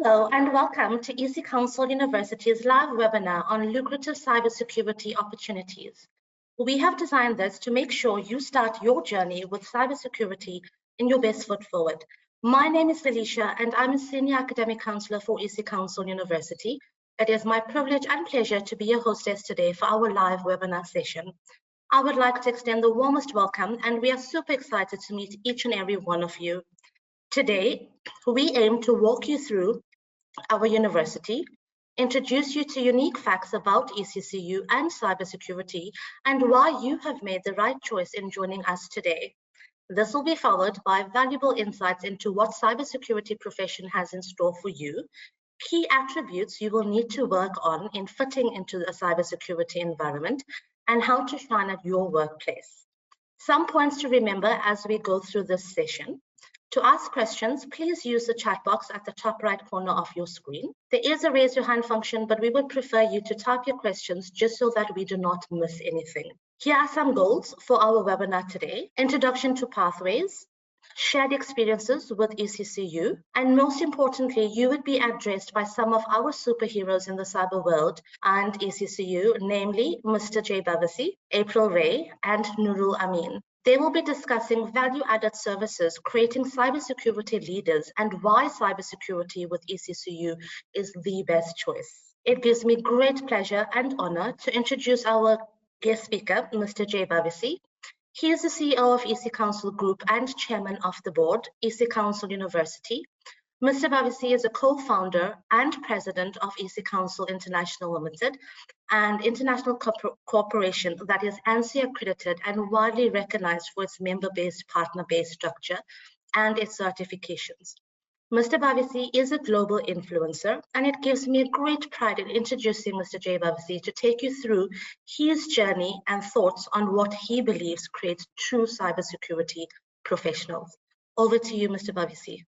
Hello and welcome to EC Council University's live webinar on lucrative cybersecurity opportunities. We have designed this to make sure you start your journey with cybersecurity in your best foot forward. My name is Felicia and I'm a Senior Academic Counselor for EC Council University. It is my privilege and pleasure to be your hostess today for our live webinar session. I would like to extend the warmest welcome and we are super excited to meet each and every one of you. Today, we aim to walk you through our university, introduce you to unique facts about ECCU and cybersecurity, and why you have made the right choice in joining us today. This will be followed by valuable insights into what cybersecurity profession has in store for you, key attributes you will need to work on in fitting into a cybersecurity environment, and how to shine at your workplace. Some points to remember as we go through this session. To ask questions, please use the chat box at the top right corner of your screen. There is a raise your hand function, but we would prefer you to type your questions just so that we do not miss anything. Here are some goals for our webinar today. Introduction to pathways, shared experiences with ECCU, and most importantly, you would be addressed by some of our superheroes in the cyber world and ECCU, namely Mr. Jay Bavisi, April Ray, and Noorul Ameen. They will be discussing value-added services, creating cybersecurity leaders, and why cybersecurity with ECCU is the best choice. It gives me great pleasure and honor to introduce our guest speaker, Mr. Jay Bavisi. He is the CEO of EC Council Group and Chairman of the Board, EC Council University. Mr. Bavisi is a co-founder and president of EC Council International Limited, an international corporation that is ANSI accredited and widely recognized for its member-based, partner-based structure and its certifications. Mr. Bavisi is a global influencer, and it gives me a great pride in introducing Mr. Jay Bavisi to take you through his journey and thoughts on what he believes creates true cybersecurity professionals. Over to you, Mr. Bavisi.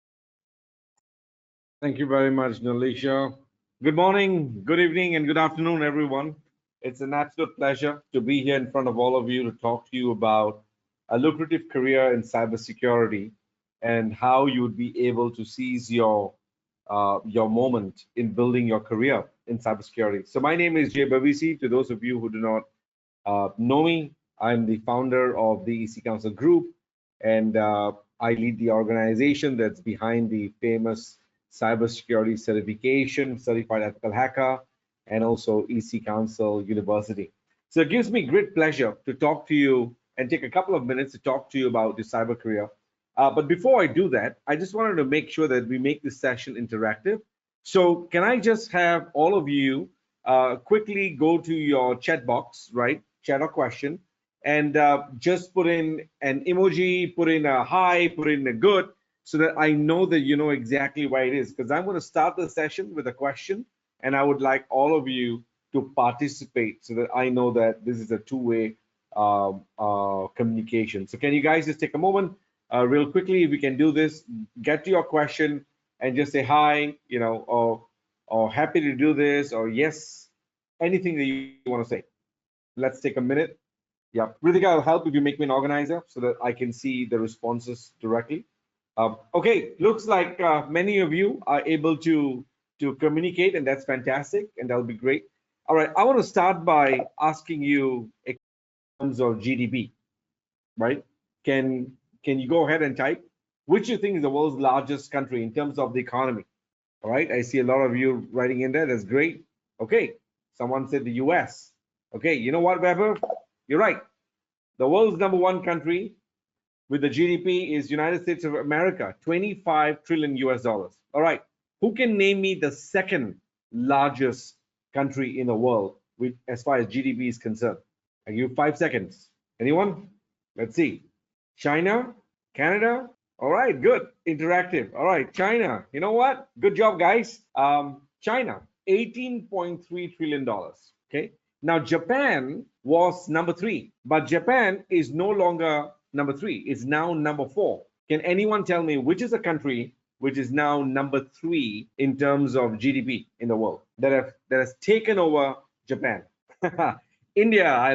Thank you very much, Nalisha. Good morning, good evening, and good afternoon, everyone. It's an absolute pleasure to be here in front of all of you to talk to you about a lucrative career in cybersecurity and how you would be able to seize your moment in building your career in cybersecurity. So my name is Jay Bavisi. To those of you who do not know me, I'm the founder of the EC Council Group, and I lead the organization that's behind the famous cybersecurity certification, certified ethical hacker, and also EC Council University. So it gives me great pleasure to talk to you and take a couple of minutes to talk to you about your cyber career. But before I do that, I just wanted to make sure that we make this session interactive. So can I just have all of you quickly go to your chat box, right? Chat or question, and just put in an emoji, put in a hi, put in a good, so that I know that you know exactly why it is. Because I'm going to start the session with a question, and I would like all of you to participate so that I know that this is a two-way communication. So can you guys just take a moment real quickly, if we can do this, get to your question and just say hi, you know, or happy to do this, or yes, anything that you want to say. Let's take a minute. Yeah, Ritika, I'll help if you make me an organizer so that I can see the responses directly. Okay, looks like many of you are able to communicate, and that's fantastic, and that'll be great. All right, I want to start by asking you in terms of GDP, right? Can you go ahead and type which you think is the world's largest country in terms of the economy? All right, I see a lot of you writing in there. That's great. Okay, someone said the US. Okay, you know what, Weber? You're right. The world's #1 country with the GDP is United States of America, 25 trillion US dollars. All right, who can name me the second largest country in the world with as far as GDP is concerned? I give you 5 seconds. Anyone? Let's see. China, Canada. All right, good. Interactive. All right, China. You know what? Good job, guys. China, $18.3 trillion. Okay. Now, Japan was #3, but Japan is no longer #3. It's now #4. Can anyone tell me which is a country which is now #3 in terms of GDP in the world that has taken over Japan? India, I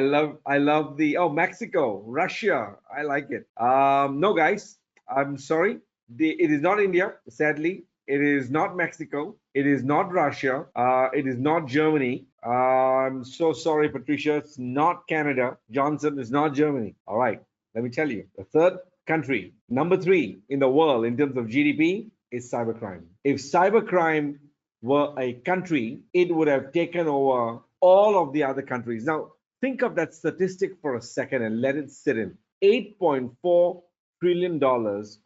love the, oh, Mexico, Russia, I like it. No, guys, I'm sorry. It is not India, sadly. It is not Mexico. It is not Russia. It is not Germany. I'm so sorry, Patricia. It's not Canada. Johnson is not Germany. All right. Let me tell you. The third country, number 3 in the world in terms of GDP, is cybercrime. If cybercrime were a country, it would have taken over all of the other countries. Now, think of that statistic for a second and let it sit in. $8.4 trillion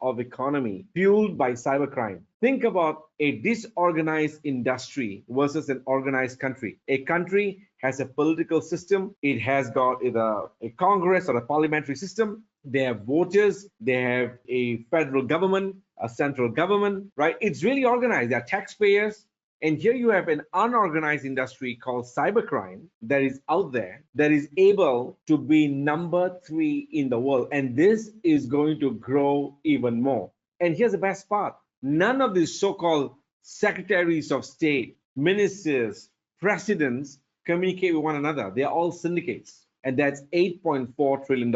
of economy fueled by cybercrime. Think about a disorganized industry versus an organized country. A country has a political system. It has got either a Congress or a parliamentary system. They have voters. They have a federal government, a central government, right? It's really organized. There are taxpayers. And here you have an unorganized industry called cybercrime that is out there that is able to be number 3 in the world. And this is going to grow even more. And here's the best part. None of these so-called secretaries of state, ministers, presidents communicate with one another. They're all syndicates. And that's $8.4 trillion.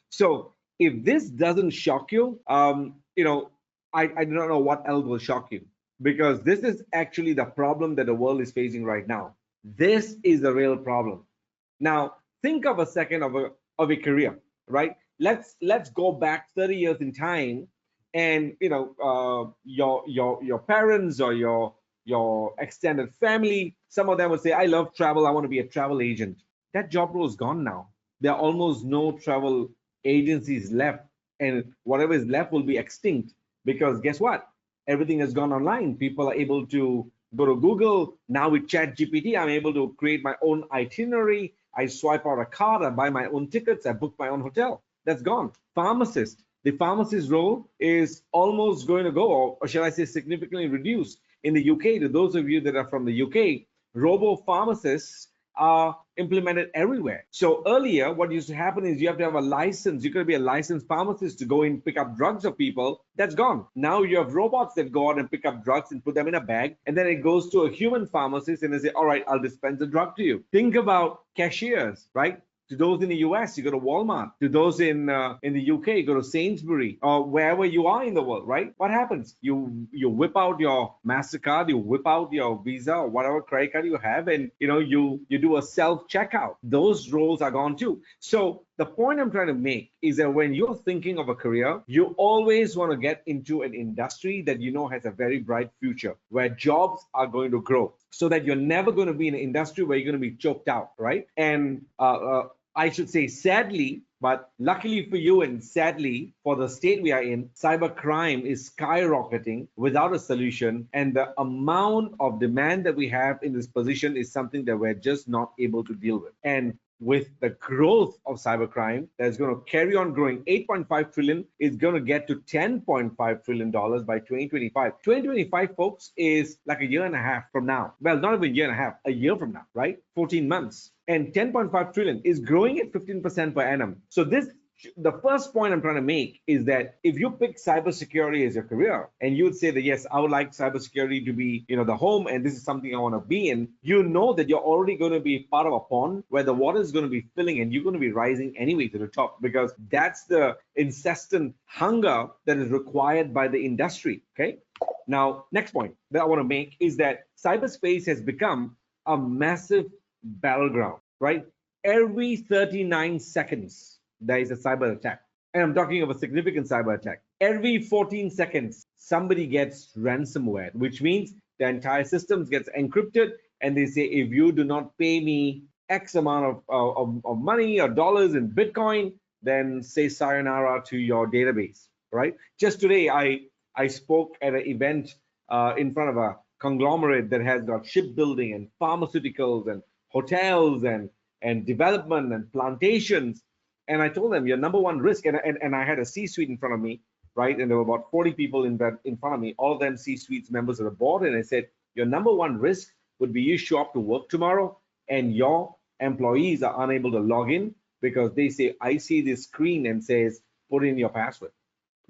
So if this doesn't shock you, I do not know what else will shock you. Because this is actually the problem that the world is facing right now. This is the real problem. Now, think of a second of a career, right? Let's go back 30 years in time, and your parents or your extended family, some of them would say, "I love travel. I want to be a travel agent." That job role is gone now. There are almost no travel agencies left, and whatever is left will be extinct because guess what? Everything has gone online. People are able to go to Google. Now with ChatGPT, I'm able to create my own itinerary. I swipe out a card, I buy my own tickets, I book my own hotel. That's gone. Pharmacist. The pharmacist role is almost going to go, or shall I say significantly reduced. In the UK, to those of you that are from the UK, robo-pharmacists are implemented everywhere. So earlier, what used to happen is you have to have a license. You could be a licensed pharmacist to go and pick up drugs of people. That's gone. Now you have robots that go out and pick up drugs and put them in a bag, and then it goes to a human pharmacist and they say, all right, I'll dispense the drug to you. Think about cashiers, right? To those in the US, you go to Walmart. To those in the UK, you go to Sainsbury or wherever you are in the world, right? What happens? You whip out your MasterCard, you whip out your Visa or whatever credit card you have, and you do a self-checkout. Those roles are gone too. So the point I'm trying to make is that when you're thinking of a career, you always want to get into an industry that you know has a very bright future, where jobs are going to grow, so that you're never going to be in an industry where you're going to be choked out, right? And I should say sadly, but luckily for you and sadly for the state we are in, cybercrime is skyrocketing without a solution. And the amount of demand that we have in this position is something that we're just not able to deal with. And with the growth of cybercrime that's going to carry on growing, 8.5 trillion is going to get to 10.5 trillion dollars by 2025. 2025, folks, is like a year and a half from now. Well, not even a year and a half, a year from now, right? 14 months. And 10.5 trillion is growing at 15% per annum. So the first point I'm trying to make is that if you pick cybersecurity as your career and you would say that, yes, I would like cybersecurity to be, the home, and this is something I want to be in, you know that you're already going to be part of a pond where the water is going to be filling and you're going to be rising anyway to the top, because that's the incessant hunger that is required by the industry. Okay. Now, next point that I want to make is that cyberspace has become a massive battleground, right? Every 39 seconds, there is a cyber attack. And I'm talking of a significant cyber attack. Every 14 seconds, somebody gets ransomware, which means the entire system gets encrypted. And they say, if you do not pay me X amount of money or dollars in Bitcoin, then say sayonara to your database, right? Just today, I spoke at an event in front of a conglomerate that has got shipbuilding and pharmaceuticals and hotels and development and plantations. And I told them your number one risk, and I had a C-suite in front of me, right? And there were about 40 people in front of me, all of them C-suites, members of the board. And I said, your number one risk would be you show up to work tomorrow and your employees are unable to log in because they say, I see this screen and says, put in your password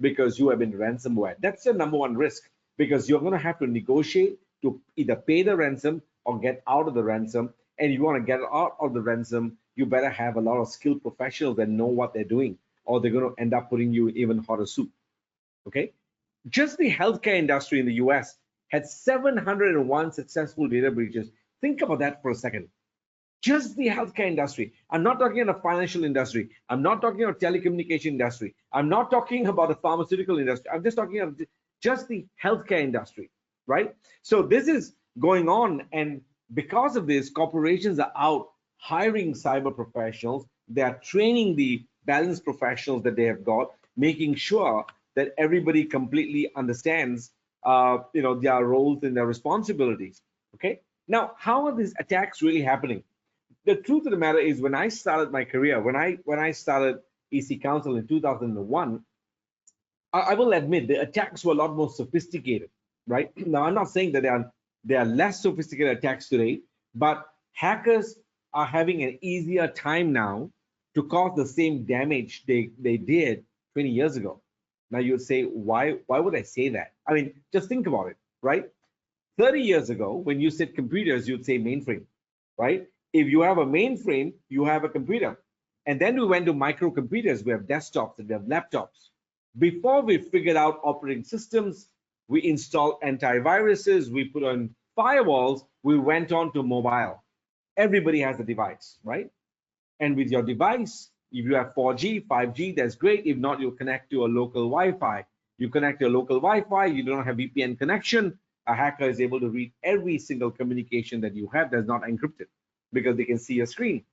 because you have been ransomware. That's the number one risk, because you're going to have to negotiate to either pay the ransom or get out of the ransom. And if you want to get out of the ransom, you better have a lot of skilled professionals that know what they're doing, or they're going to end up putting you in even hotter soup. Okay? Just the healthcare industry in the US had 701 successful data breaches. Think about that for a second. Just the healthcare industry. I'm not talking about the financial industry. I'm not talking about telecommunication industry. I'm not talking about the pharmaceutical industry. I'm just talking about just the healthcare industry, right? So this is going on, and because of this, corporations are out hiring cyber professionals. They are training the balanced professionals that they have got, making sure that everybody completely understands, their roles and their responsibilities. Okay. Now, how are these attacks really happening? The truth of the matter is, when I started my career, when I started EC Council in 2001, I will admit the attacks were a lot more sophisticated, right? Now, I'm not saying that there are less sophisticated attacks today, but hackers are having an easier time now to cause the same damage they did 20 years ago. Now you would say, why would I say that? I mean, just think about it, right? 30 years ago, when you said computers, you'd say mainframe, right? If you have a mainframe, you have a computer. And then we went to microcomputers. We have desktops and we have laptops. Before we figured out operating systems, we installed antiviruses, we put on firewalls, we went on to mobile. Everybody has a device, right? And with your device, if you have 4G, 5G, that's great. If not, you'll connect to a local Wi-Fi. You connect to a local Wi-Fi, you don't have VPN connection, a hacker is able to read every single communication that you have that's not encrypted because they can see your screen.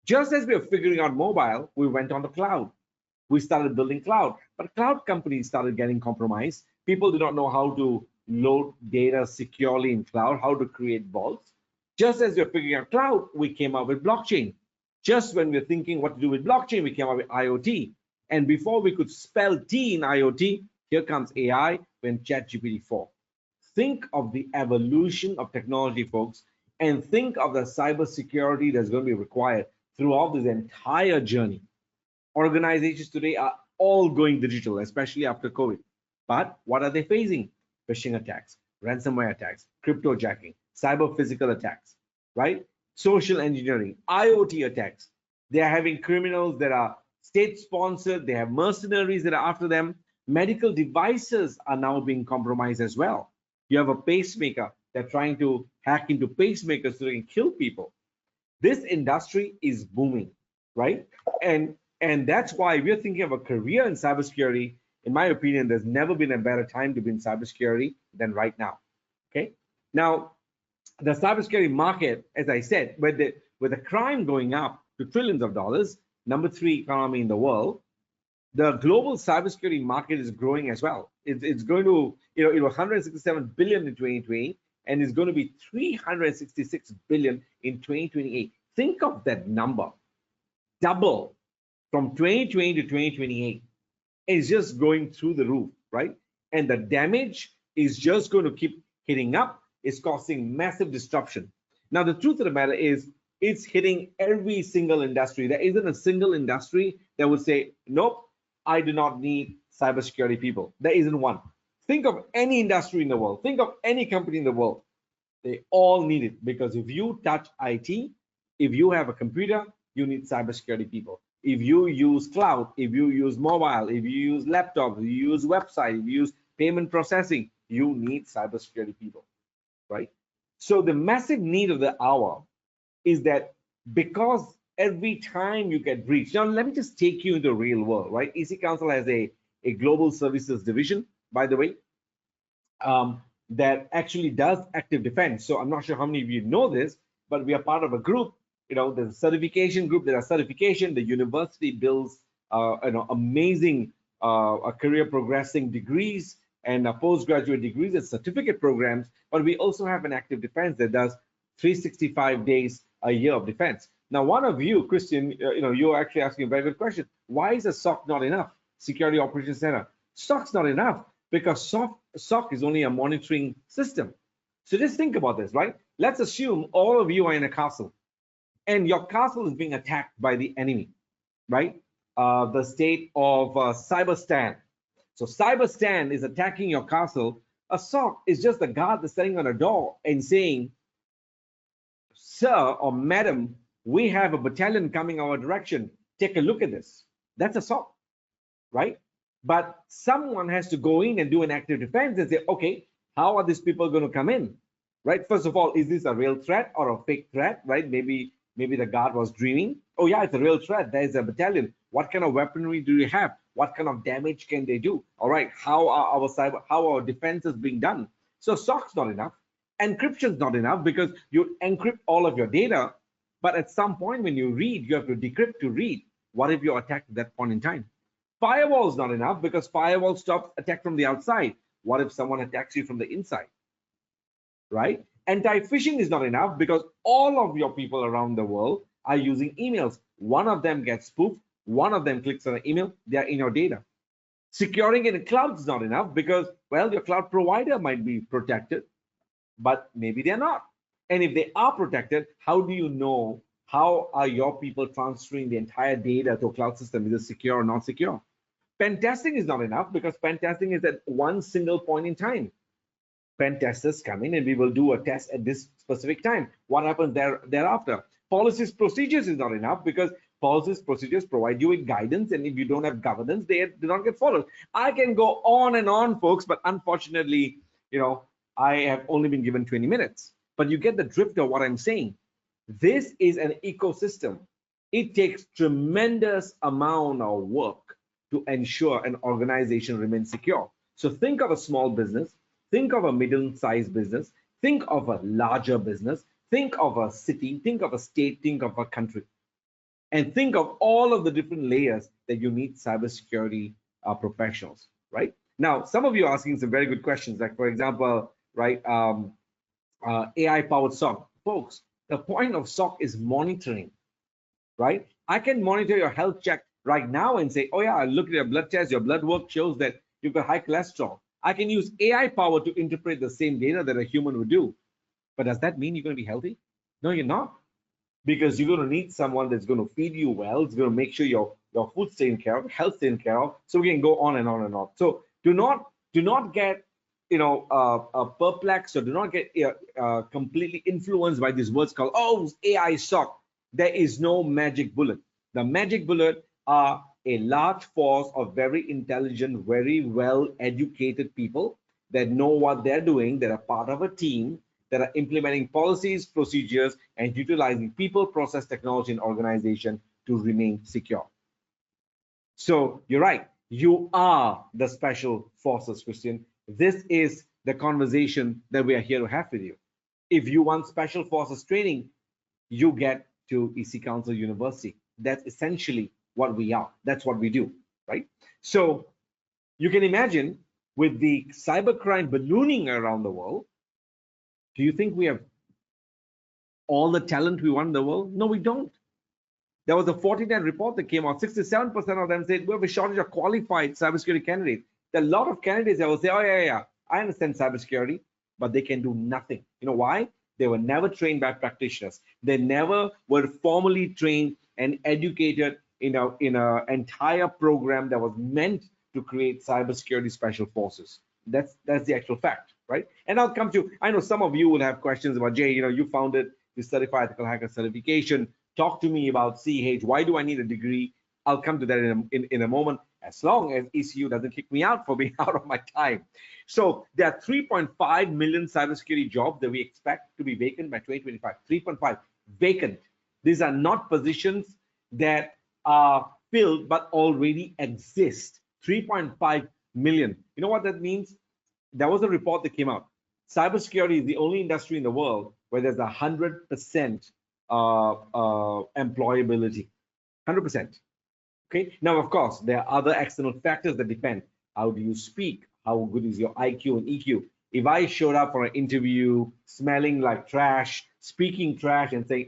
Just as we are figuring out mobile, we went on the cloud. We started building cloud, but cloud companies started getting compromised. People do not know how to load data securely in cloud, how to create vaults. Just as we're figuring out cloud, we came up with blockchain. Just when we're thinking what to do with blockchain, we came up with IoT. And before we could spell T in IoT, here comes AI when ChatGPT 4. Think of the evolution of technology, folks, and think of the cybersecurity that's going to be required throughout this entire journey. Organizations today are all going digital, especially after COVID. But what are they facing? Phishing attacks, ransomware attacks, cryptojacking, cyber physical attacks, right? Social engineering, IoT attacks. They are having criminals that are state sponsored. They have mercenaries that are after them. Medical devices are now being compromised as well. You have a pacemaker. They're trying to hack into pacemakers so they can kill people. This industry is booming, right? And that's why we're thinking of a career in cybersecurity. In my opinion, there's never been a better time to be in cybersecurity than right now. Okay. Now, the cybersecurity market, as I said, with the crime going up to trillions of dollars, number 3 economy in the world, the global cybersecurity market is growing as well. It's going to, it was 167 billion in 2020, and it's going to be 366 billion in 2028. Think of that number, double from 2020 to 2028. It's just going through the roof, right? And the damage is just going to keep hitting up. It's causing massive disruption. Now, the truth of the matter is, it's hitting every single industry. There isn't a single industry that would say, nope, I do not need cybersecurity people. There isn't one. Think of any industry in the world. Think of any company in the world. They all need it, because if you touch IT, if you have a computer, you need cybersecurity people. If you use cloud, if you use mobile, if you use laptop, if you use website, if you use payment processing, you need cybersecurity people, right? So the massive need of the hour is that because every time you get breached, now let me just take you into the real world, right? EC Council has a global services division, by the way, that actually does active defense. So I'm not sure how many of you know this, but we are part of a group. There's a certification group. There are certification. The university builds, amazing career progressing degrees and postgraduate degrees and certificate programs. But we also have an active defense that does 365 days a year of defense. Now, one of you, Christian, you're actually asking a very good question. Why is a SOC not enough? Security Operations Center. SOC's not enough because SOC is only a monitoring system. So just think about this, right? Let's assume all of you are in a castle and your castle is being attacked by the enemy, right? The state of Cyberstan. So Cyberstan is attacking your castle. A SOC is just a guard that's standing on a door and saying, sir or madam, we have a battalion coming our direction. Take a look at this. That's a SOC, right? But someone has to go in and do an active defense and say, okay, How are these people going to come in, right? First of all, is this a real threat or a fake threat, right? Maybe the guard was dreaming. Oh yeah, it's a real threat. There's a battalion. What kind of weaponry do you have? What kind of damage can they do? All right, how are our defenses being done? So SOC's not enough. Encryption's not enough because you encrypt all of your data, but at some point when you read, you have to decrypt to read. What if you're attacked at that point in time? Firewall's not enough because firewall stops attack from the outside. What if someone attacks you from the inside, right? Anti-phishing is not enough because all of your people around the world are using emails. One of them gets spoofed, one of them clicks on an email, they are in your data. Securing in the cloud is not enough because, well, your cloud provider might be protected, but maybe they're not. And if they are protected, how do you know how are your people transferring the entire data to a cloud system? Is it secure or not secure? Pen testing is not enough because pen testing is at one single point in time. Pen testers come in and we will do a test at this specific time. What happens thereafter? Policies, procedures is not enough because policies, procedures provide you with guidance, and if you don't have governance, they do not get followed. I can go on and on, folks, but unfortunately, I have only been given 20 minutes. But you get the drift of what I'm saying. This is an ecosystem. It takes tremendous amount of work to ensure an organization remains secure. So think of a small business, think of a middle-sized business, think of a larger business, think of a city, think of a state, think of a country, and think of all of the different layers that you need cybersecurity professionals, right? Now, some of you are asking some very good questions, like for example, right, AI-powered SOC. Folks, the point of SOC is monitoring, right? I can monitor your health check right now and say, oh yeah, I looked at your blood test, your blood work shows that you've got high cholesterol. I can use AI power to interpret the same data that a human would do. But does that mean you're going to be healthy? No, you're not. Because you're going to need someone that's going to feed you well. It's going to make sure your food's taken care of, health's taken care of. So we can go on and on and on. So do not get perplexed, or do not get completely influenced by these words called, oh, AI SOC. There is no magic bullet. The magic bullet are a large force of very intelligent, very well educated people that know what they're doing, that are part of a team, that are implementing policies, procedures, and utilizing people, process, technology, and organization to remain secure. So you're right. You are the special forces, Christian. This is the conversation that we are here to have with you. If you want special forces training, you get to EC Council University. That's essentially what we are. That's what we do, right? So you can imagine with the cybercrime ballooning around the world, do you think we have all the talent we want in the world? No, we don't. There was a Fortinet report that came out. 67% of them said we have a shortage of qualified cybersecurity candidates. There are a lot of candidates that will say, oh, yeah, I understand cybersecurity, but they can do nothing. You know why? They were never trained by practitioners. They never were formally trained and educated in an entire program that was meant to create cybersecurity special forces. That's the actual fact, right? And I'll come to, I know some of you will have questions about, Jay, you founded the Certified Ethical Hacker certification. Talk to me about CH. Why do I need a degree? I'll come to that in a moment, as long as ECU doesn't kick me out for being out of my time. So there are 3.5 million cybersecurity jobs that we expect to be vacant by 2025. 3.5 vacant. These are not positions that are filled but already exist. 3.5 million. You know what that means? There was a report that came out. Cybersecurity is the only industry in the world where there's 100% employability. 100%. Okay. Now, of course, there are other external factors that depend. How do you speak? How good is your IQ and EQ? If I showed up for an interview smelling like trash, speaking trash, and saying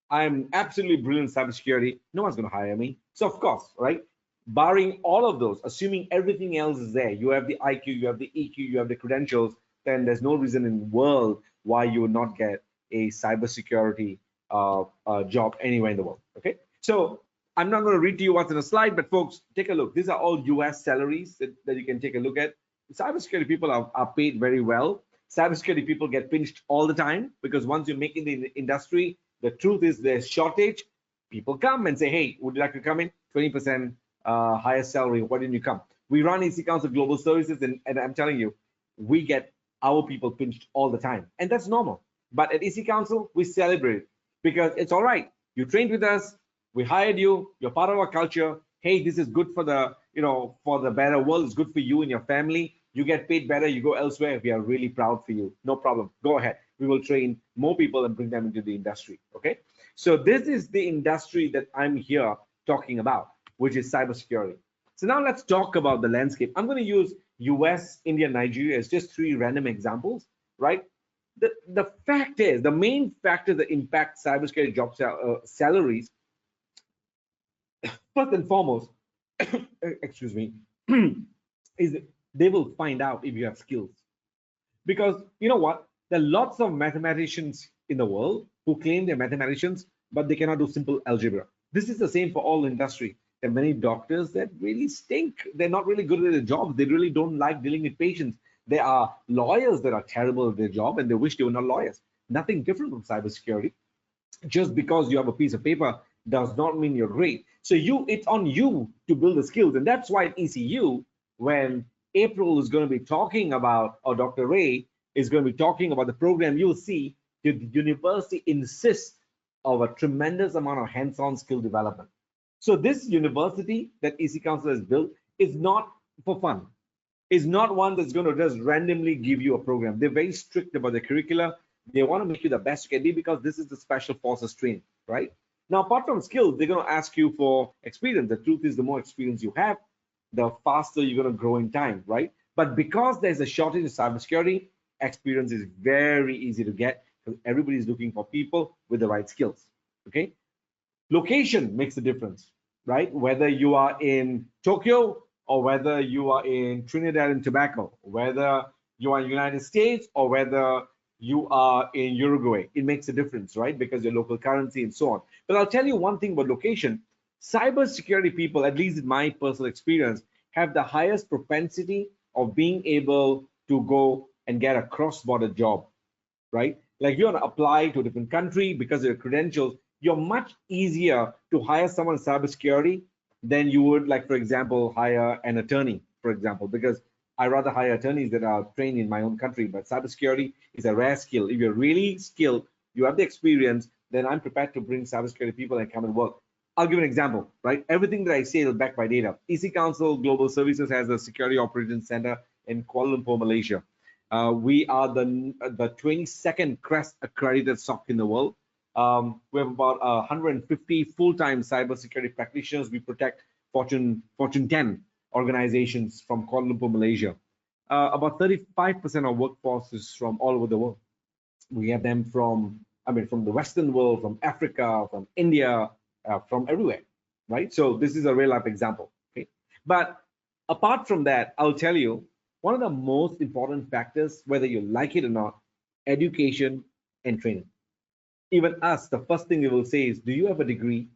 I'm absolutely brilliant in cybersecurity, no one's going to hire me. So, of course, right? Barring all of those, assuming everything else is there, you have the IQ, you have the EQ, you have the credentials, then there's no reason in the world why you would not get a cybersecurity job anywhere in the world. Okay, so I'm not going to read to you what's in the slide, but folks, take a look. These are all US salaries that you can take a look at. Cybersecurity people are paid very well. Cybersecurity people get pinched all the time because once you make it in the industry, the truth is there's shortage. People come and say, hey, would you like to come in? 20% higher salary. Why didn't you come? We run EC Council Global Services, and I'm telling you, we get our people pinched all the time, and that's normal. But at EC Council, we celebrate it because it's all right. You trained with us, we hired you, you're part of our culture. Hey, this is good for the, for the better world. It's good for you and your family. You get paid better, you go elsewhere. We are really proud for you. No problem. Go ahead. We will train more people and bring them into the industry. Okay. So this is the industry that I'm here talking about, which is cybersecurity. So now let's talk about the landscape. I'm going to use US, India, Nigeria as just 3 random examples, right? The fact is, the main factor that impacts cybersecurity job salaries, first and foremost, excuse me, is they will find out if you have skills. Because you know what? There are lots of mathematicians in the world who claim they're mathematicians, but they cannot do simple algebra. This is the same for all industry. There are many doctors that really stink. They're not really good at their jobs. They really don't like dealing with patients. There are lawyers that are terrible at their job and they wish they were not lawyers. Nothing different from cybersecurity. Just because you have a piece of paper does not mean you're great. So it's on you to build the skills. And that's why at ECU, when April is going to be talking about, or Dr. Ray is going to be talking about the program, you'll see the university insists of a tremendous amount of hands-on skill development. So this university that EC Council has built is not for fun. It's not one that's going to just randomly give you a program. They're very strict about the curricula. They want to make you the best you can be because this is the special forces training, right? Now, apart from skills, they're going to ask you for experience. The truth is, the more experience you have, the faster you're going to grow in time, right? But because there's a shortage in cybersecurity, experience is very easy to get because everybody's looking for people with the right skills, okay? Location makes a difference, right? Whether you are in Tokyo or whether you are in Trinidad and Tobago, whether you are in the United States or whether you are in Uruguay, it makes a difference, right? Because your local currency and so on. But I'll tell you one thing about location. Cybersecurity people, at least in my personal experience, have the highest propensity of being able to go and get a cross-border job, right? Like you want to apply to a different country because of your credentials, you're much easier to hire someone in cybersecurity than you would, like, for example, hire an attorney, for example, because I rather hire attorneys that are trained in my own country. But cybersecurity is a rare skill. If you're really skilled, you have the experience, then I'm prepared to bring cybersecurity people and come and work. I'll give you an example, right? Everything that I say is backed by data. EC Council Global Services has a security operations center in Kuala Lumpur, Malaysia. We are the 22nd CREST accredited SOC in the world. We have about 150 full-time cybersecurity practitioners. We protect Fortune 10 organizations from Kuala Lumpur, Malaysia. About 35% of workforce is from all over the world. We have them from the Western world, from Africa, from India, from everywhere, right? So this is a real life example, okay? But apart from that, I'll tell you, one of the most important factors, whether you like it or not, education and training. Even us, the first thing we will say is, do you have a degree?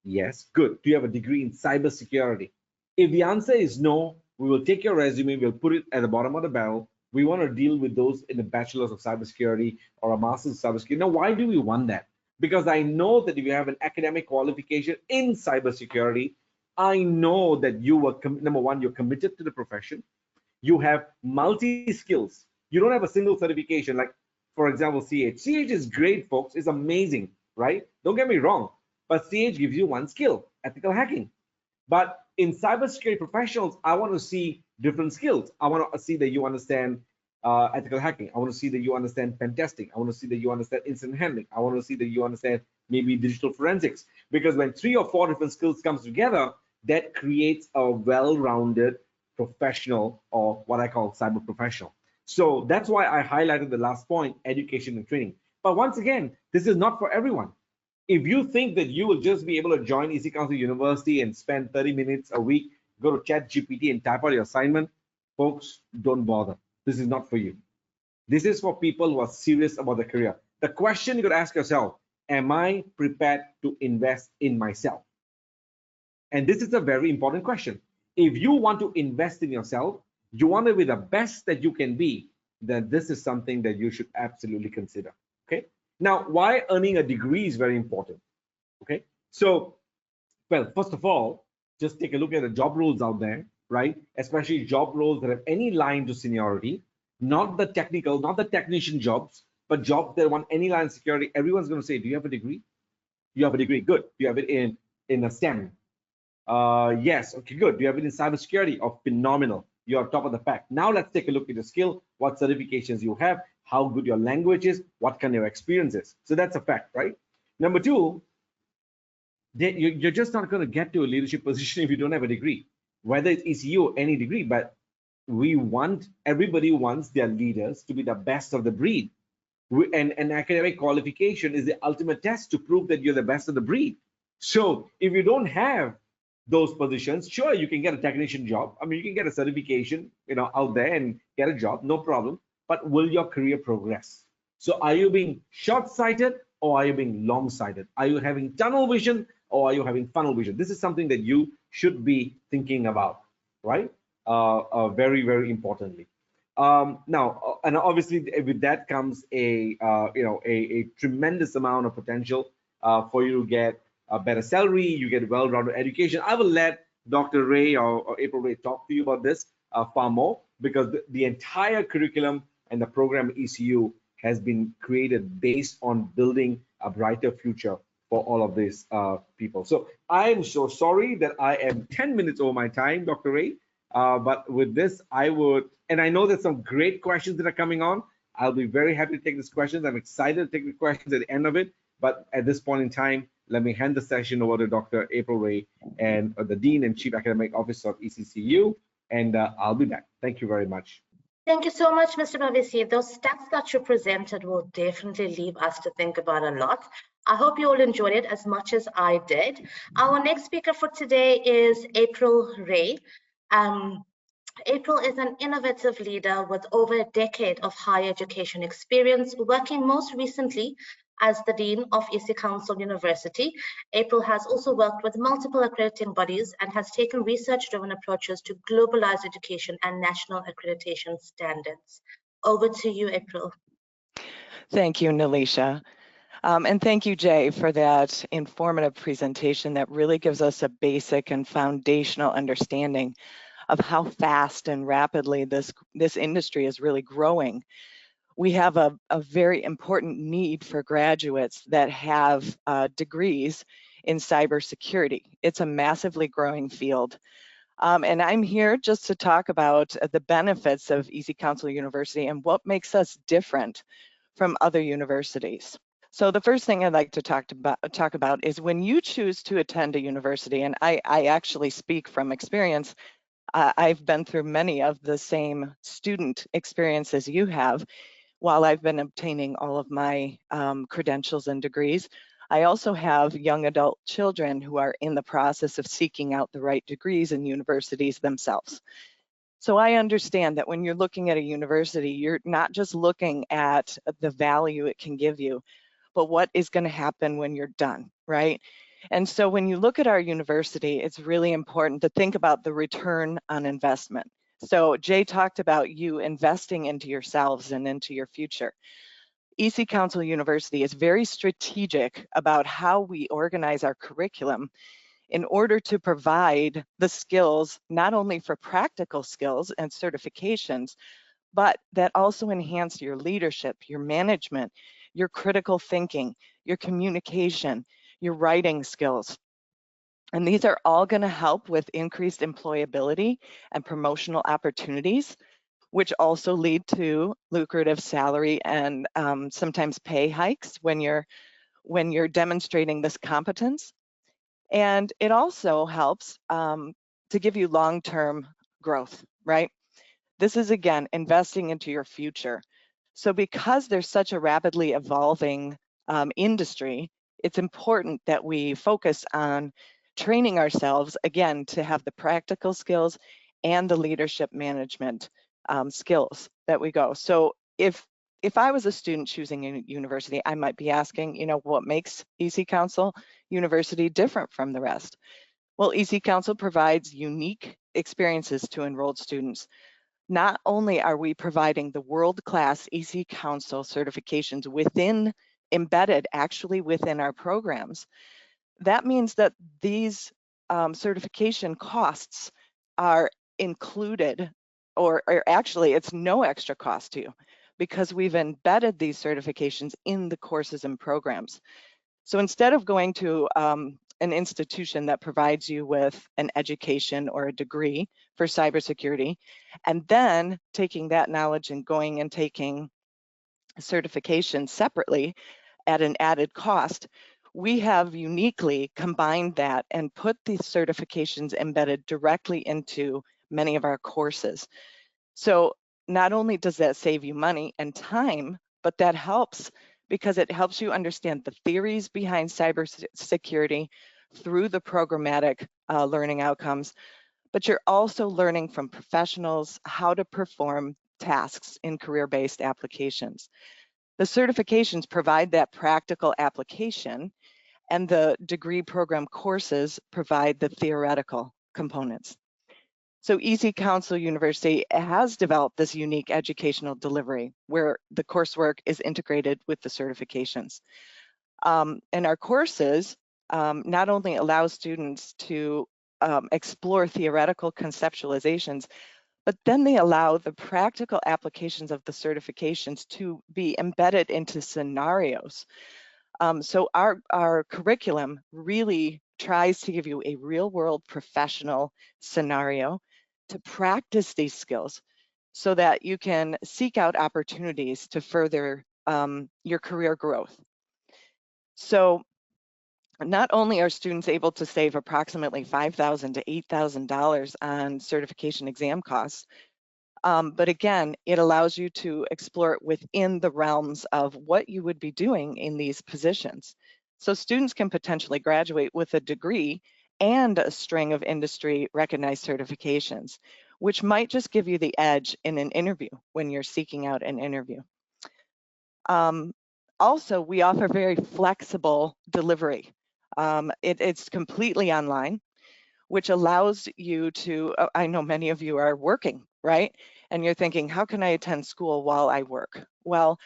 Yes, good. Do you have a degree in cybersecurity? If the answer is no, we will take your resume, we'll put it at the bottom of the barrel. We want to deal with those in a bachelor's of cybersecurity or a master's of cybersecurity. Now, why do we want that? Because I know that if you have an academic qualification in cybersecurity, I know that you were, number one, you're committed to the profession. You have multi-skills. You don't have a single certification, like, for example, CH. CH is great, folks. It's amazing, right? Don't get me wrong. But CH gives you one skill, ethical hacking. But in cybersecurity professionals, I want to see different skills. I want to see that you understand ethical hacking. I want to see that you understand pen testing. I want to see that you understand incident handling. I want to see that you understand maybe digital forensics. Because when 3 or 4 different skills comes together, that creates a well-rounded professional, or what I call cyber professional. So that's why I highlighted the last point, education and training. But once again, this is not for everyone. If you think that you will just be able to join EC Council University and spend 30 minutes a week, go to ChatGPT and type out your assignment, folks, don't bother. This is not for you. This is for people who are serious about their career. The question you could ask yourself, am I prepared to invest in myself? And this is a very important question. If you want to invest in yourself, you want to be the best that you can be, then this is something that you should absolutely consider. Okay. Now, why earning a degree is very important. Okay. So, well, first of all, just take a look at the job roles out there, right? Especially job roles that have any line to seniority. not the technical, not the technician jobs, but jobs that want any line of security. Everyone's going to say, do you have a degree? You have a degree. Good. Do you have it in a STEM? Yes. Okay, good. Do you have it in cybersecurity? Oh, phenomenal. You're top of the pack. Now let's take a look at your skill, what certifications you have, how good your language is, what kind of your experience is. So that's a fact, right? Number two, you're just not going to get to a leadership position if you don't have a degree, whether it's ECU or any degree. But everybody wants their leaders to be the best of the breed. And an academic qualification is the ultimate test to prove that you're the best of the breed. So if you don't have those positions, sure, you can get a technician job. I mean, you can get a certification, out there and get a job, no problem. But will your career progress? So are you being short-sighted or are you being long-sighted? Are you having tunnel vision or are you having funnel vision? This is something that you should be thinking about, right? Very, very importantly. Now, and obviously with that comes a tremendous amount of potential for you to get a better salary, you get well-rounded education. I will let Dr. Ray or April Ray talk to you about this far more, because the entire curriculum and the program ECU has been created based on building a brighter future for all of these people. So I am so sorry that I am 10 minutes over my time, Dr. Ray. But with this, and I know there's some great questions that are coming on. I'll be very happy to take these questions. I'm excited to take the questions at the end of it. But at this point in time, let me hand the session over to Dr. April Ray, and the Dean and Chief Academic Officer of ECCU, and I'll be back. Thank you very much. Thank you so much, Mr. Bavisi. Those stats that you presented will definitely leave us to think about a lot. I hope you all enjoyed it as much as I did. Our next speaker for today is April Ray. April is an innovative leader with over a decade of higher education experience, working most recently as the Dean of EC Council University. April has also worked with multiple accrediting bodies and has taken research-driven approaches to globalized education and national accreditation standards. Over to you, April. Thank you, Nilisha. And thank you, Jay, for that informative presentation that really gives us a basic and foundational understanding of how fast and rapidly this industry is really growing. We have a very important need for graduates that have degrees in cybersecurity. It's a massively growing field. And I'm here just to talk about the benefits of EC Council University and what makes us different from other universities. So the first thing I'd like to talk about is when you choose to attend a university, and I actually speak from experience. I've been through many of the same student experiences you have while I've been obtaining all of my credentials and degrees. I also have young adult children who are in the process of seeking out the right degrees in universities themselves. So I understand that when you're looking at a university, you're not just looking at the value it can give you, but what is going to happen when you're done, right? And so when you look at our university, it's really important to think about the return on investment. So Jay talked about you investing into yourselves and into your future. EC Council University is very strategic about how we organize our curriculum in order to provide the skills, not only for practical skills and certifications, but that also enhance your leadership, your management, your critical thinking, your communication, your writing skills. And these are all going to help with increased employability and promotional opportunities, which also lead to lucrative salary and sometimes pay hikes when you're demonstrating this competence. And it also helps to give you long-term growth, right? This is, again, investing into your future. So because there's such a rapidly evolving industry, it's important that we focus on training ourselves, again, to have the practical skills and the leadership management skills that we go. So if I was a student choosing a university, I might be asking, what makes EC Council University different from the rest? Well, EC Council provides unique experiences to enrolled students. Not only are we providing the world-class EC Council certifications embedded actually within our programs, that means that these certification costs are included or actually it's no extra cost to you, because we've embedded these certifications in the courses and programs. So instead of going to an institution that provides you with an education or a degree for cybersecurity, and then taking that knowledge and going and taking certification separately at an added cost, we have uniquely combined that and put these certifications embedded directly into many of our courses. So not only does that save you money and time, but that helps because it helps you understand the theories behind cybersecurity through the programmatic learning outcomes, but you're also learning from professionals how to perform tasks in career-based applications. The certifications provide that practical application, and the degree program courses provide the theoretical components. So Easy Counsel University has developed this unique educational delivery where the coursework is integrated with the certifications. And our courses not only allow students to explore theoretical conceptualizations, but then they allow the practical applications of the certifications to be embedded into scenarios. So our curriculum really tries to give you a real world professional scenario to practice these skills so that you can seek out opportunities to further your career growth. So not only are students able to save approximately $5,000 to $8,000 on certification exam costs, but again, it allows you to explore it within the realms of what you would be doing in these positions. So students can potentially graduate with a degree and a string of industry recognized certifications, which might just give you the edge in an interview when you're seeking out an interview. Also, we offer very flexible delivery. It's completely online, which allows you to, I know many of you are working, right? And you're thinking, how can I attend school while I work? Well,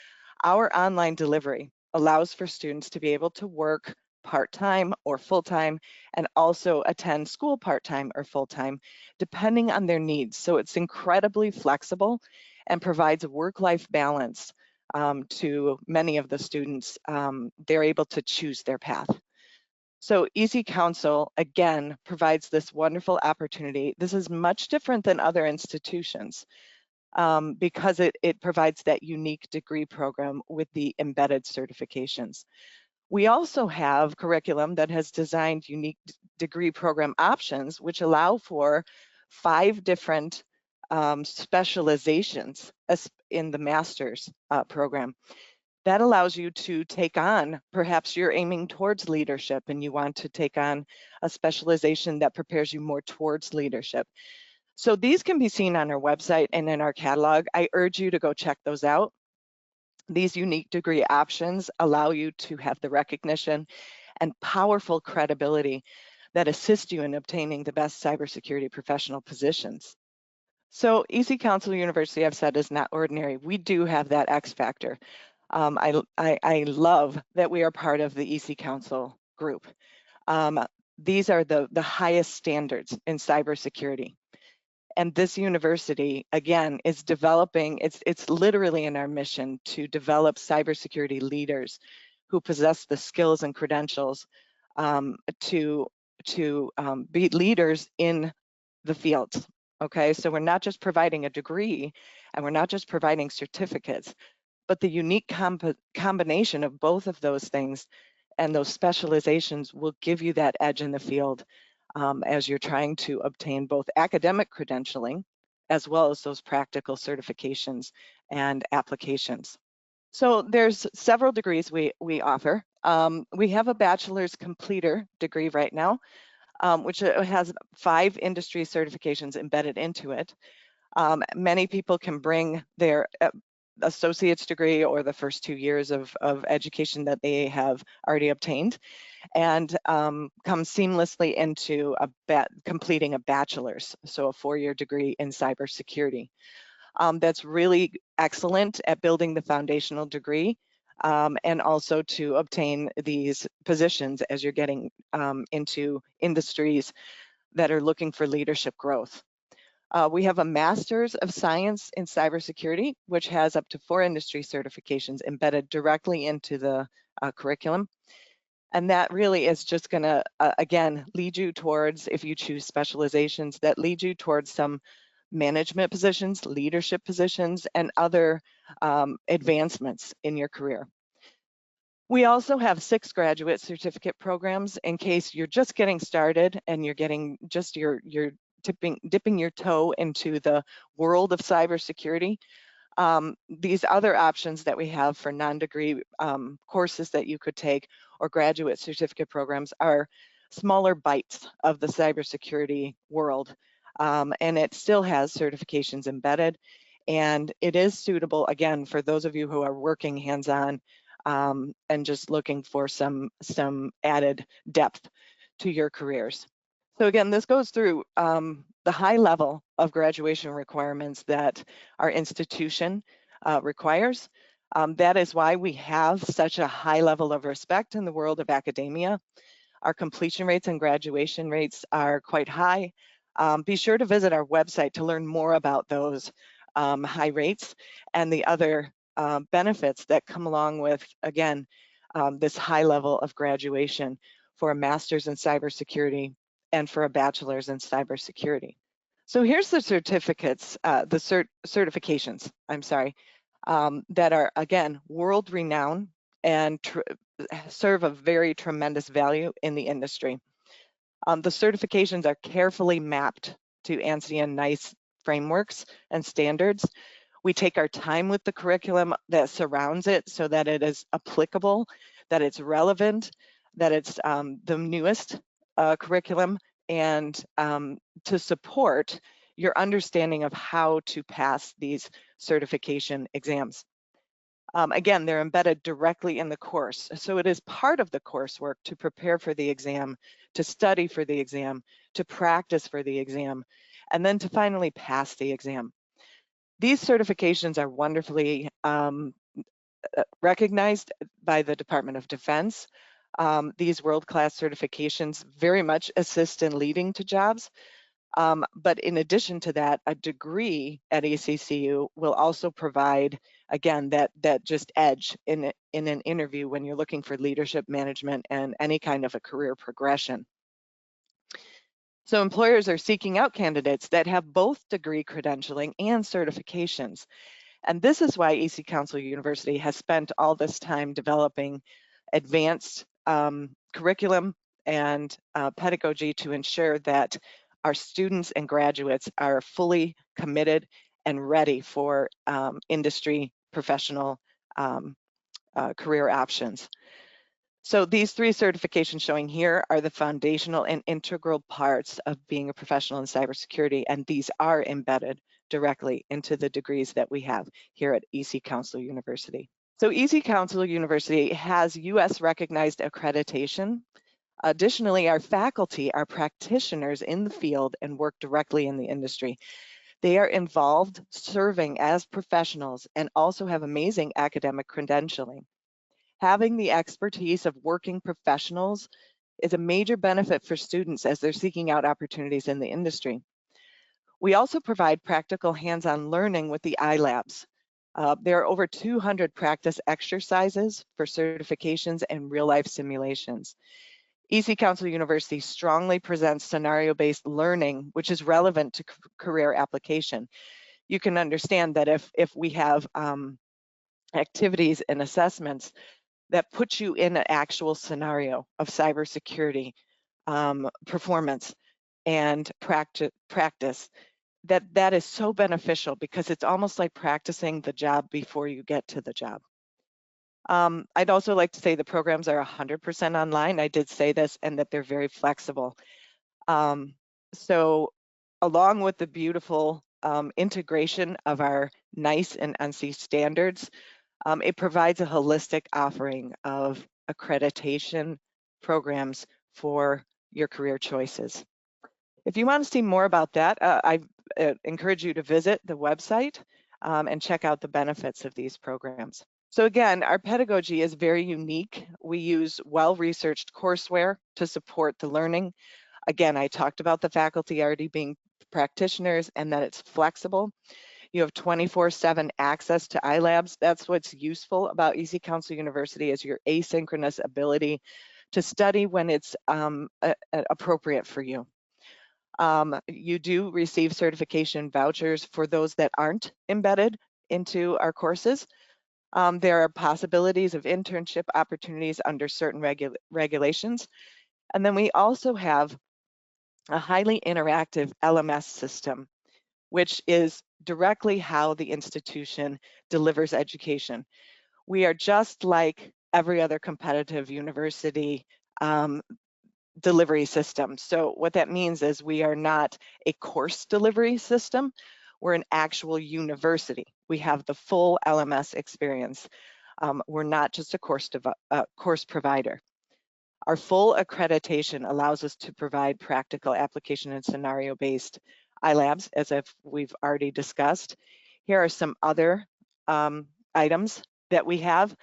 our online delivery allows for students to be able to work part-time or full-time and also attend school part-time or full-time, depending on their needs. So it's incredibly flexible and provides a work-life balance to many of the students. They're able to choose their path. So Easy Counsel, again, provides this wonderful opportunity. This is much different than other institutions because it provides that unique degree program with the embedded certifications. We also have curriculum that has designed unique degree program options, which allow for 5 different specializations in the master's program. That allows you to take on, perhaps you're aiming towards leadership and you want to take on a specialization that prepares you more towards leadership. So these can be seen on our website and in our catalog. I urge you to go check those out. These unique degree options allow you to have the recognition and powerful credibility that assist you in obtaining the best cybersecurity professional positions. So Easy Counsel University, I've said, is not ordinary. We do have that X factor. I love that we are part of the Easy Counsel group. These are the highest standards in cybersecurity. And this university, again, is developing, it's literally in our mission to develop cybersecurity leaders who possess the skills and credentials to be leaders in the field. Okay, so we're not just providing a degree and we're not just providing certificates, but the unique combination of both of those things and those specializations will give you that edge in the field as you're trying to obtain both academic credentialing as well as those practical certifications and applications. So there's several degrees we offer. We have a bachelor's completer degree right now, which has 5 industry certifications embedded into it. Many people can bring their associate's degree or the first 2 years of education that they have already obtained and come seamlessly into completing a bachelor's, so a 4-year degree in cybersecurity. That's really excellent at building the foundational degree and also to obtain these positions as you're getting into industries that are looking for leadership growth. We have a Master's of Science in Cybersecurity, which has up to 4 industry certifications embedded directly into the curriculum. And that really is just going to, again, lead you towards, if you choose specializations, that lead you towards some management positions, leadership positions, and other advancements in your career. We also have 6 graduate certificate programs in case you're just getting started and you're getting just you're dipping your toe into the world of cybersecurity. These other options that we have for non-degree courses that you could take or graduate certificate programs are smaller bites of the cybersecurity world. And it still has certifications embedded. And it is suitable, again, for those of you who are working hands-on and just looking for some added depth to your careers. So again, this goes through the high level of graduation requirements that our institution requires. That is why we have such a high level of respect in the world of academia. Our completion rates and graduation rates are quite high. Be sure to visit our website to learn more about those high rates and the other benefits that come along with, again, this high level of graduation for a master's in cybersecurity and for a bachelor's in cybersecurity. So here's the certificates, the certifications, I'm sorry, that are, again, world renowned and serve a very tremendous value in the industry. The certifications are carefully mapped to ANSI and NICE frameworks and standards. We take our time with the curriculum that surrounds it so that it is applicable, that it's relevant, that it's the newest curriculum, and to support your understanding of how to pass these certification exams. Again, they're embedded directly in the course. So it is part of the coursework to prepare for the exam, to study for the exam, to practice for the exam, and then to finally pass the exam. These certifications are wonderfully recognized by the Department of Defense. These world-class certifications very much assist in leading to jobs. But in addition to that, a degree at ECCU will also provide, again, that just edge in an interview when you're looking for leadership, management, and any kind of a career progression. So employers are seeking out candidates that have both degree credentialing and certifications. And this is why EC Council University has spent all this time developing advanced curriculum and pedagogy to ensure that our students and graduates are fully committed and ready for industry professional career options. So these 3 certifications showing here are the foundational and integral parts of being a professional in cybersecurity, and these are embedded directly into the degrees that we have here at EC Council University. So EC Council University has US recognized accreditation. Additionally, our faculty are practitioners in the field and work directly in the industry. They are involved serving as professionals and also have amazing academic credentialing. Having the expertise of working professionals is a major benefit for students as they're seeking out opportunities in the industry. We also provide practical hands-on learning with the iLabs. There are over 200 practice exercises for certifications and real-life simulations. EC Council University strongly presents scenario-based learning, which is relevant to career application. You can understand that if we have activities and assessments that put you in an actual scenario of cybersecurity performance and practice, that is so beneficial because it's almost like practicing the job before you get to the job. I'd also like to say the programs are 100% online. I did say this, and that they're very flexible. So along with the beautiful integration of our NICE and ANSI standards, it provides a holistic offering of accreditation programs for your career choices. If you want to see more about that, I encourage you to visit the website and check out the benefits of these programs. So again, our pedagogy is very unique. We use well-researched courseware to support the learning. Again, I talked about the faculty already being practitioners, and that it's flexible. You have 24/7 access to iLabs. That's what's useful about EC Council University, is your asynchronous ability to study when it's appropriate for you. You do receive certification vouchers for those that aren't embedded into our courses. There are possibilities of internship opportunities under certain regulations. And then we also have a highly interactive LMS system, which is directly how the institution delivers education. We are just like every other competitive university delivery system. So what that means is we are not a course delivery system. We're an actual university. We have the full LMS experience. We're not just a course provider. Our full accreditation allows us to provide practical application and scenario-based iLabs, as we've already discussed. Here are some other items that we have.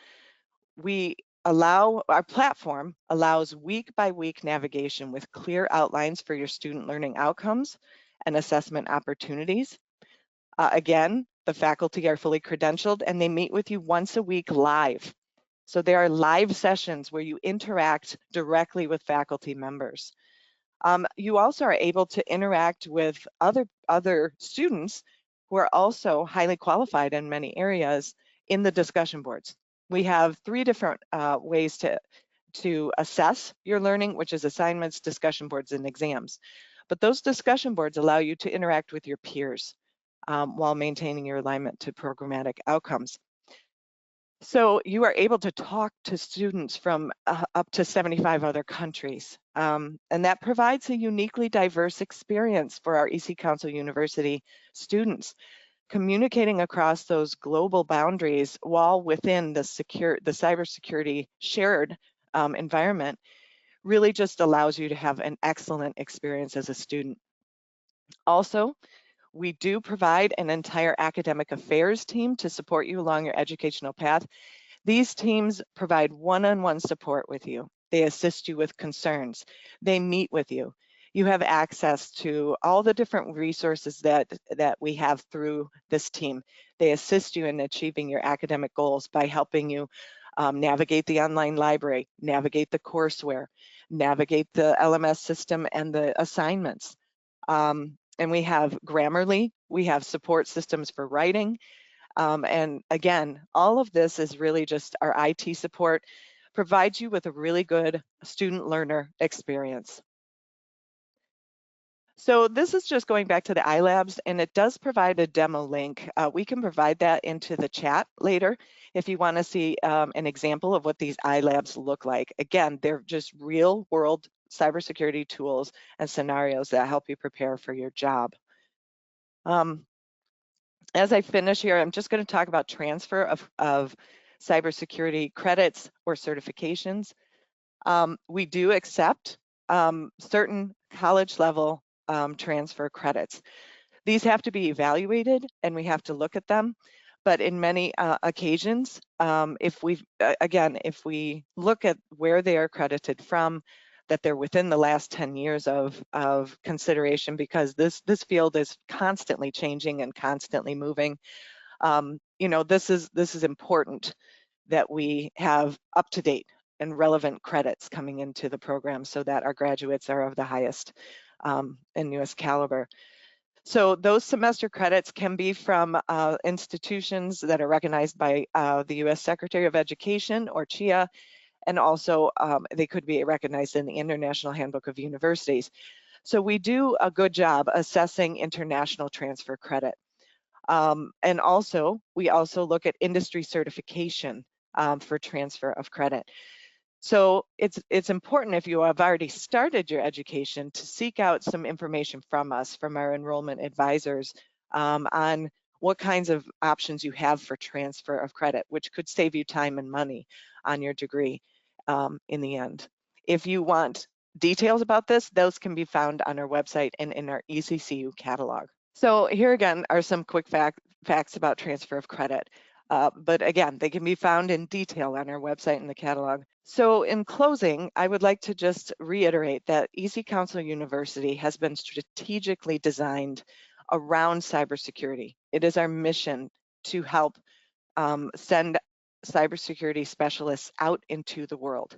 Our platform allows week-by-week navigation with clear outlines for your student learning outcomes and assessment opportunities. Again, the faculty are fully credentialed and they meet with you once a week live. So there are live sessions where you interact directly with faculty members. You also are able to interact with other students who are also highly qualified in many areas in the discussion boards. We have 3 different ways to assess your learning, which is assignments, discussion boards, and exams. But those discussion boards allow you to interact with your peers while maintaining your alignment to programmatic outcomes. So you are able to talk to students from up to 75 other countries. And that provides a uniquely diverse experience for our EC Council University students. Communicating across those global boundaries while within the cybersecurity shared environment really just allows you to have an excellent experience as a student. Also, we do provide an entire academic affairs team to support you along your educational path. These teams provide one-on-one support with you. They assist you with concerns. They meet with you. You have access to all the different resources that we have through this team. They assist you in achieving your academic goals by helping you navigate the online library, navigate the courseware, navigate the LMS system and the assignments. And we have Grammarly, we have support systems for writing. And again, all of this is really just our IT support, provides you with a really good student learner experience. So this is just going back to the iLabs, and it does provide a demo link. We can provide that into the chat later if you want to see an example of what these iLabs look like. Again, they're just real world cybersecurity tools and scenarios that help you prepare for your job. As I finish here, I'm just going to talk about transfer of cybersecurity credits or certifications. We do accept certain college level transfer credits. These have to be evaluated and we have to look at them. But in many occasions, if we look at where they are credited from, that they're within the last 10 years of consideration, because this field is constantly changing and constantly moving. You know, this is important that we have up-to-date and relevant credits coming into the program so that our graduates are of the highest and newest caliber. So those semester credits can be from institutions that are recognized by the U.S. Secretary of Education or CHIA, and also they could be recognized in the International Handbook of Universities. So we do a good job assessing international transfer credit. And also, we also look at industry certification for transfer of credit. So it's important, if you have already started your education, to seek out some information from us, from our enrollment advisors, on what kinds of options you have for transfer of credit, which could save you time and money on your degree in the end. If you want details about this, those can be found on our website and in our ECCU catalog. So here again are some quick facts about transfer of credit. But again, they can be found in detail on our website in the catalog. So in closing, I would like to just reiterate that EC Council University has been strategically designed around cybersecurity. It is our mission to help send cybersecurity specialists out into the world.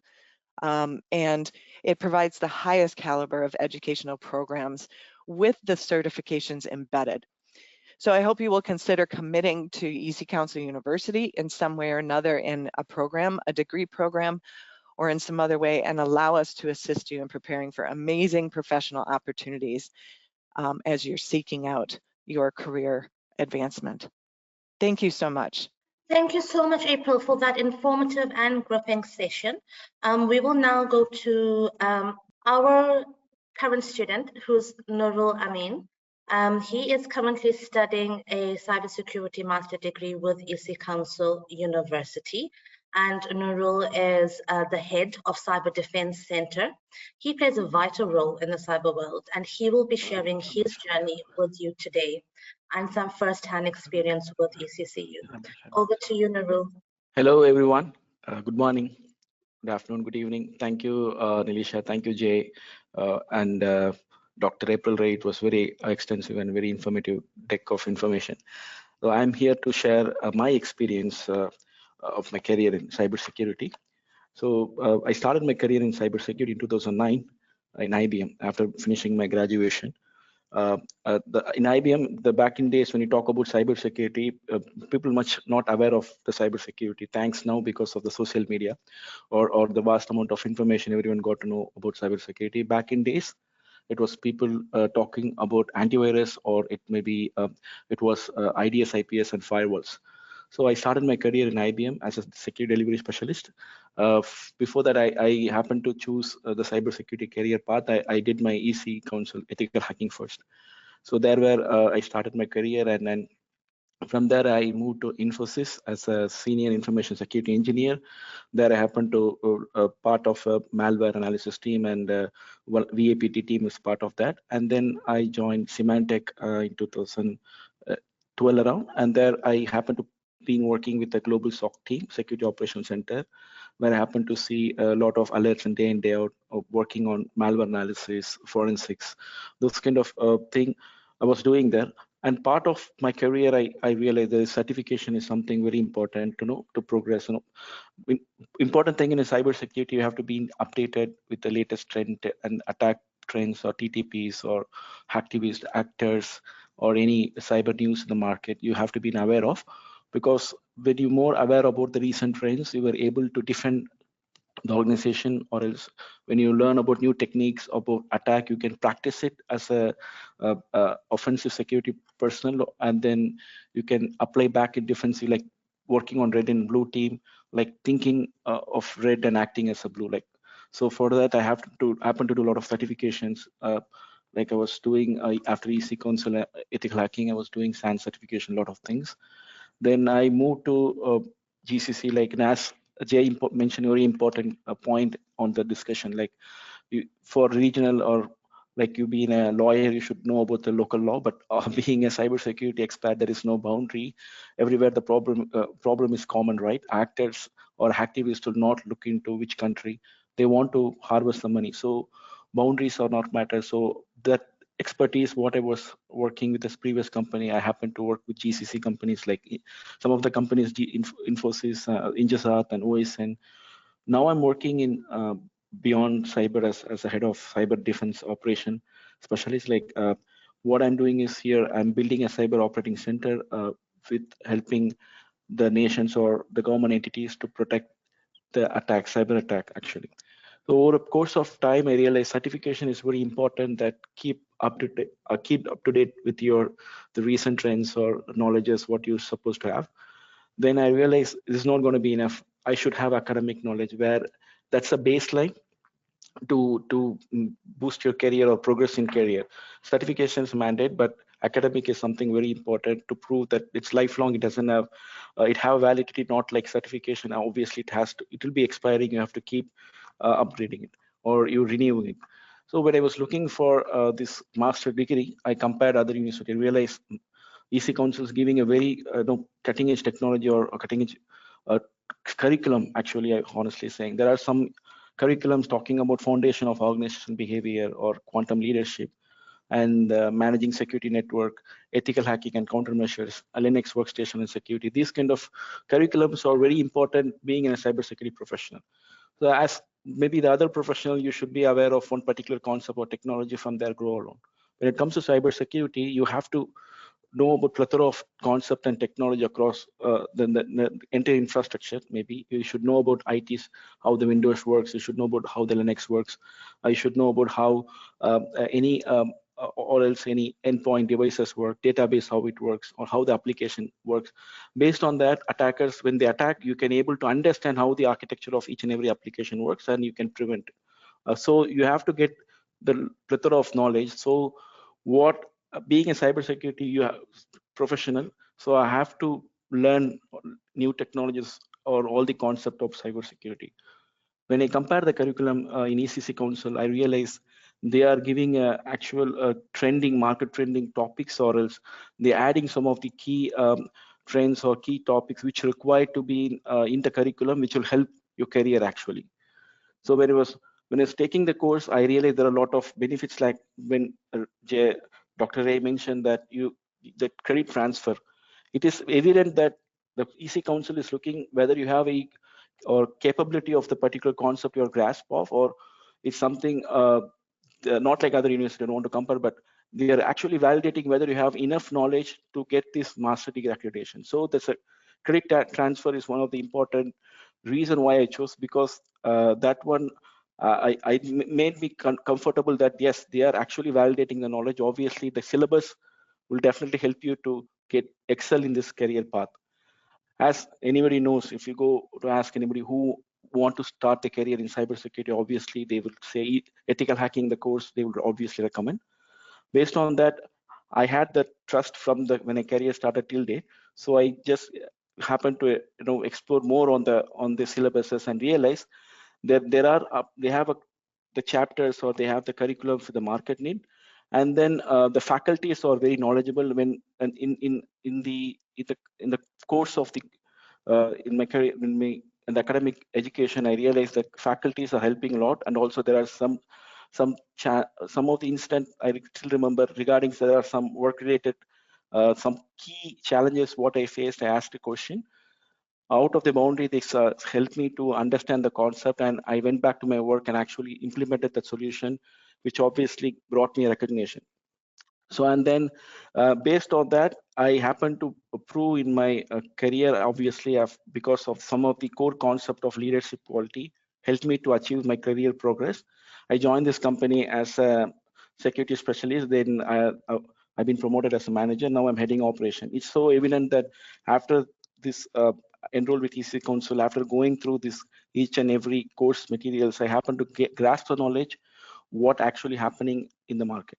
And it provides the highest caliber of educational programs with the certifications embedded. So I hope you will consider committing to EC Council University in some way or another in a program, a degree program, or in some other way, and allow us to assist you in preparing for amazing professional opportunities as you're seeking out your career advancement. Thank you so much. Thank you so much, April, for that informative and gripping session. We will now go to our current student, who's Noorul Ameen. He is currently studying a cybersecurity master degree with EC Council University, and Noorul is the head of Cyber Defense Center. He plays a vital role in the cyber world, and he will be sharing his journey with you today and some first-hand experience with ECCU. Over to you, Noorul. Hello, everyone. Good morning, good afternoon, good evening. Thank you, Nilisha. Thank you, Jay, and Dr. April Ray. It was very extensive and very informative deck of information. So I'm here to share my experience of my career in cybersecurity. So I started my career in cybersecurity in 2009 in IBM after finishing my graduation. In IBM, the back in days when you talk about cybersecurity, people much not aware of the cybersecurity. Thanks now because of the social media or the vast amount of information everyone got to know about cybersecurity. Back in days, it was people talking about antivirus, or it may be it was IDS, IPS, and firewalls. So I started my career in IBM as a security delivery specialist. Before that, I happened to choose the cybersecurity career path. I did my EC Council ethical hacking first. So there where I started my career, and then from there I moved to Infosys as a senior information security engineer. There I happened to part of a malware analysis team, and well, VAPT team is part of that. And then I joined Symantec in 2012 around, and there I happened to been working with the global SOC team, Security Operations Center, where I happened to see a lot of alerts and day in, day out of working on malware analysis, forensics, those kind of thing I was doing there. And part of my career, I realized the certification is something very important to know to progress. Important thing in a cybersecurity, you have to be updated with the latest trend and attack trends or TTPs or hacktivist actors or any cyber news in the market. You have to be aware of, because when you're more aware about the recent trends, you were able to defend the organization, or else when you learn about new techniques about attack, you can practice it as a offensive security personnel, and then you can apply back in defensive, like working on red and blue team, like thinking of red and acting as a blue. Like, so for that I happen to do a lot of certifications. Like I was doing after EC Council ethical hacking, I was doing SAN certification, a lot of things. Then I moved to GCC, like as Jay mentioned, very important point on the discussion, like for regional, or like you being a lawyer, you should know about the local law, but being a cybersecurity expert, there is no boundary. Everywhere the problem is common, right? Actors or activists will not look into which country. They want to harvest the money. So boundaries are not matter. So that expertise, what I was working with this previous company, I happened to work with GCC companies, like some of the companies, Infosys, Injazat, and OSN. Now I'm working in Beyond Cyber as a head of cyber defense operation specialist. Like what I'm doing is here, I'm building a cyber operating center with helping the nations or the government entities to protect the attack, cyber attack actually. So over the course of time, I realized certification is very important, that keep up to date with the recent trends or knowledges what you're supposed to have. Then I realized it's not going to be enough. I should have academic knowledge, where that's a baseline to boost your career or progress in career. Certification is mandate, but academic is something very important to prove that it's lifelong. It doesn't have it have validity, not like certification. Obviously it will be expiring. You have to keep upgrading it, or you renewing it. So when I was looking for this master degree, I compared other universities, realized EC Council is giving a very cutting edge technology or cutting edge curriculum. Actually, I honestly saying there are some curriculums talking about foundation of organizational behavior or quantum leadership and managing security network, ethical hacking and countermeasures, a Linux workstation and security. These kind of curriculums are very important being a cybersecurity professional. So as maybe the other professional, you should be aware of one particular concept or technology from there grow along. When it comes to cybersecurity, you have to know about plethora of concept and technology across the entire infrastructure. Maybe you should know about ITs, how the Windows works. You should know about how the Linux works. You should know about how any or else any endpoint devices work, database, how it works, or how the application works. Based on that, attackers, when they attack, you can able to understand how the architecture of each and every application works, and you can prevent it. So you have to get the plethora of knowledge. So what being a cybersecurity professional, so I have to learn new technologies or all the concept of cybersecurity. When I compare the curriculum in ECC Council, I realize they are giving actual trending, market trending topics, or else they're adding some of the key trends or key topics which are required to be in the curriculum, which will help your career actually. So when I was taking the course, I realized there are a lot of benefits, like when Dr. Ray mentioned that the credit transfer. It is evident that the EC Council is looking whether you have a or capability of the particular concept you're grasp of, or it's something not like other universities, I don't want to compare, but they are actually validating whether you have enough knowledge to get this master degree accreditation. So that's a credit transfer is one of the important reason why I chose, because that one I made me comfortable that yes, they are actually validating the knowledge. Obviously, the syllabus will definitely help you to excel in this career path. As anybody knows, if you go to ask anybody who want to start the career in cybersecurity, obviously they will say ethical hacking, the course they would obviously recommend. Based on that, I had the trust from when a career started till date. So I just happened to explore more on the syllabuses and realize that they have the chapters, or they have the curriculum for the market need, and then the faculties are very knowledgeable. When in the course of the in my career, in the academic education, I realized that faculties are helping a lot, and also there are some of the incident I still remember regarding, so there are some work related some key challenges what I faced. I asked a question out of the boundary. This helped me to understand the concept, and I went back to my work and actually implemented that solution, which obviously brought me recognition. So, and then based on that, I happened to prove in my career, obviously, because of some of the core concept of leadership quality, helped me to achieve my career progress. I joined this company as a security specialist. Then I've been promoted as a manager. Now I'm heading operation. It's so evident that after this enrolled with EC Council, after going through this each and every course materials, I happen to grasp the knowledge what actually happening in the market.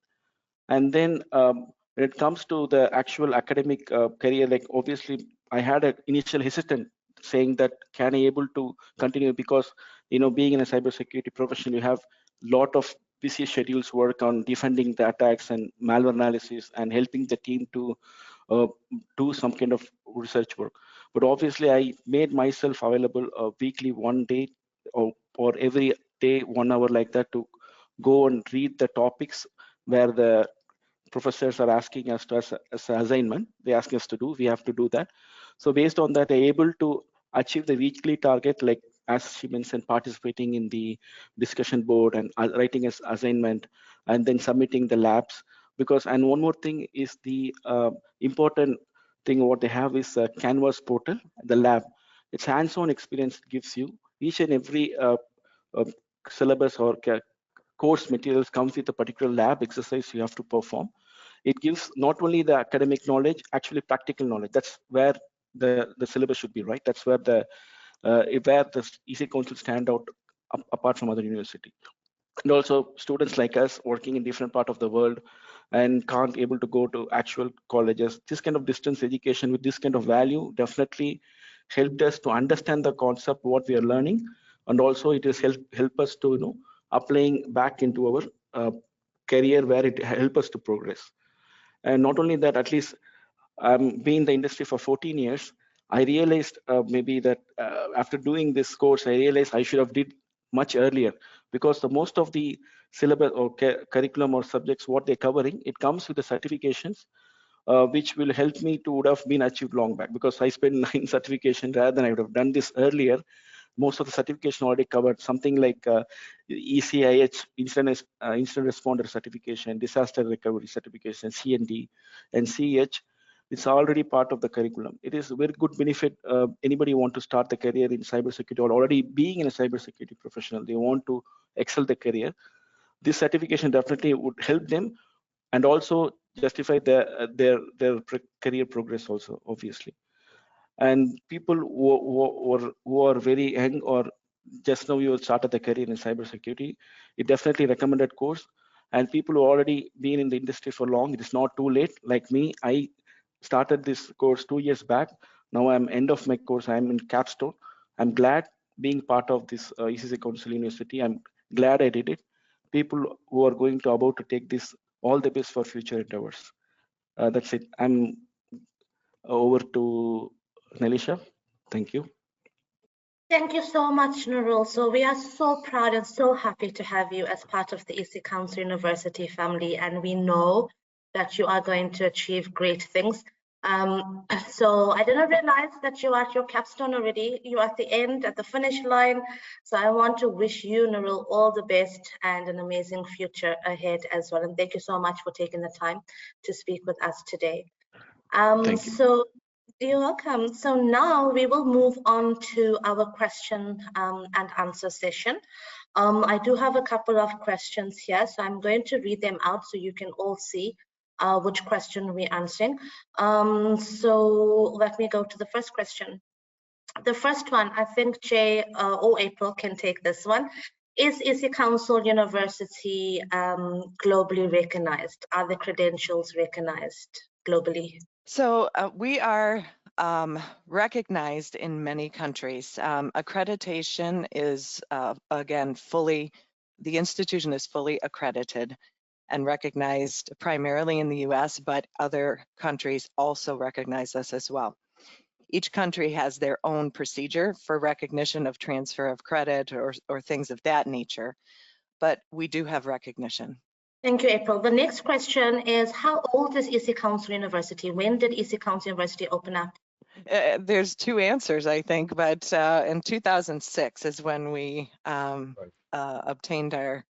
And then when it comes to the actual academic career, like obviously I had an initial hesitant saying that can I able to continue, because being in a cybersecurity profession, you have a lot of busy schedules, work on defending the attacks and malware analysis and helping the team to do some kind of research work. But obviously I made myself available weekly, one day or every day 1 hour like that, to go and read the topics where the professors are asking us to as an assignment. They ask us to do, we have to do that. So based on that, I'm able to achieve the weekly target, like as she mentioned, participating in the discussion board and writing as assignment, and then submitting the labs. Because, and one more thing is the important thing what they have is a Canvas portal, the lab. It's hands-on experience gives you each and every syllabus or course materials comes with a particular lab exercise you have to perform. It gives not only the academic knowledge, actually practical knowledge. That's where the syllabus should be, right? That's where the EC Council stand out apart from other university. And also students like us working in different part of the world and can't able to go to actual colleges. This kind of distance education with this kind of value definitely helped us to understand the concept, what we are learning. And also it has help us to, applying back into our career where it help us to progress. And not only that, at least I'm been in the industry for 14 years. I realized maybe that after doing this course, I realized I should have did much earlier, because the most of the syllabus or curriculum or subjects, what they're covering, it comes with the certifications, which will help me to would have been achieved long back, because I spent 9 certifications rather than I would have done this earlier. Most of the certification already covered, something like ECIH, incident responder certification, disaster recovery certification, CND, and CEH. It's already part of the curriculum. It is a very good benefit. Anybody want to start the career in cybersecurity or already being in a cybersecurity professional, they want to excel the career. This certification definitely would help them, and also justify their career progress also, obviously. And people who are very young or just now you started the career in cybersecurity, it definitely recommended course. And people who already been in the industry for long, it is not too late. Like me, I started this course 2 years back. Now I'm end of my course. I'm in capstone. I'm glad being part of this ECC Council University. I'm glad I did it. People who are going to about to take this, all the best for future endeavors. That's it. I'm over to Nelisha. Thank you. Thank you so much, Noorul. So we are so proud and so happy to have you as part of the EC Council University family, and we know that you are going to achieve great things. So I didn't realize that you are at your capstone already. You are at the end, at the finish line. So I want to wish you, Noorul, all the best and an amazing future ahead as well. And thank you so much for taking the time to speak with us today. Thank you. So you're welcome. So now we will move on to our question and answer session. I do have a couple of questions here, so I'm going to read them out so you can all see which question we're answering. So let me go to the first question. The first one, I think Jay or April can take this one. Is EC Council University globally recognized? Are the credentials recognized globally? So we are recognized in many countries. Accreditation is, again, the institution is fully accredited and recognized primarily in the US, but other countries also recognize us as well. Each country has their own procedure for recognition of transfer of credit or things of that nature, but we do have recognition. Thank you, April. The next question is, how old is EC Council University? When did EC Council University open up? There's 2 answers, I think, but in 2006 is when we obtained our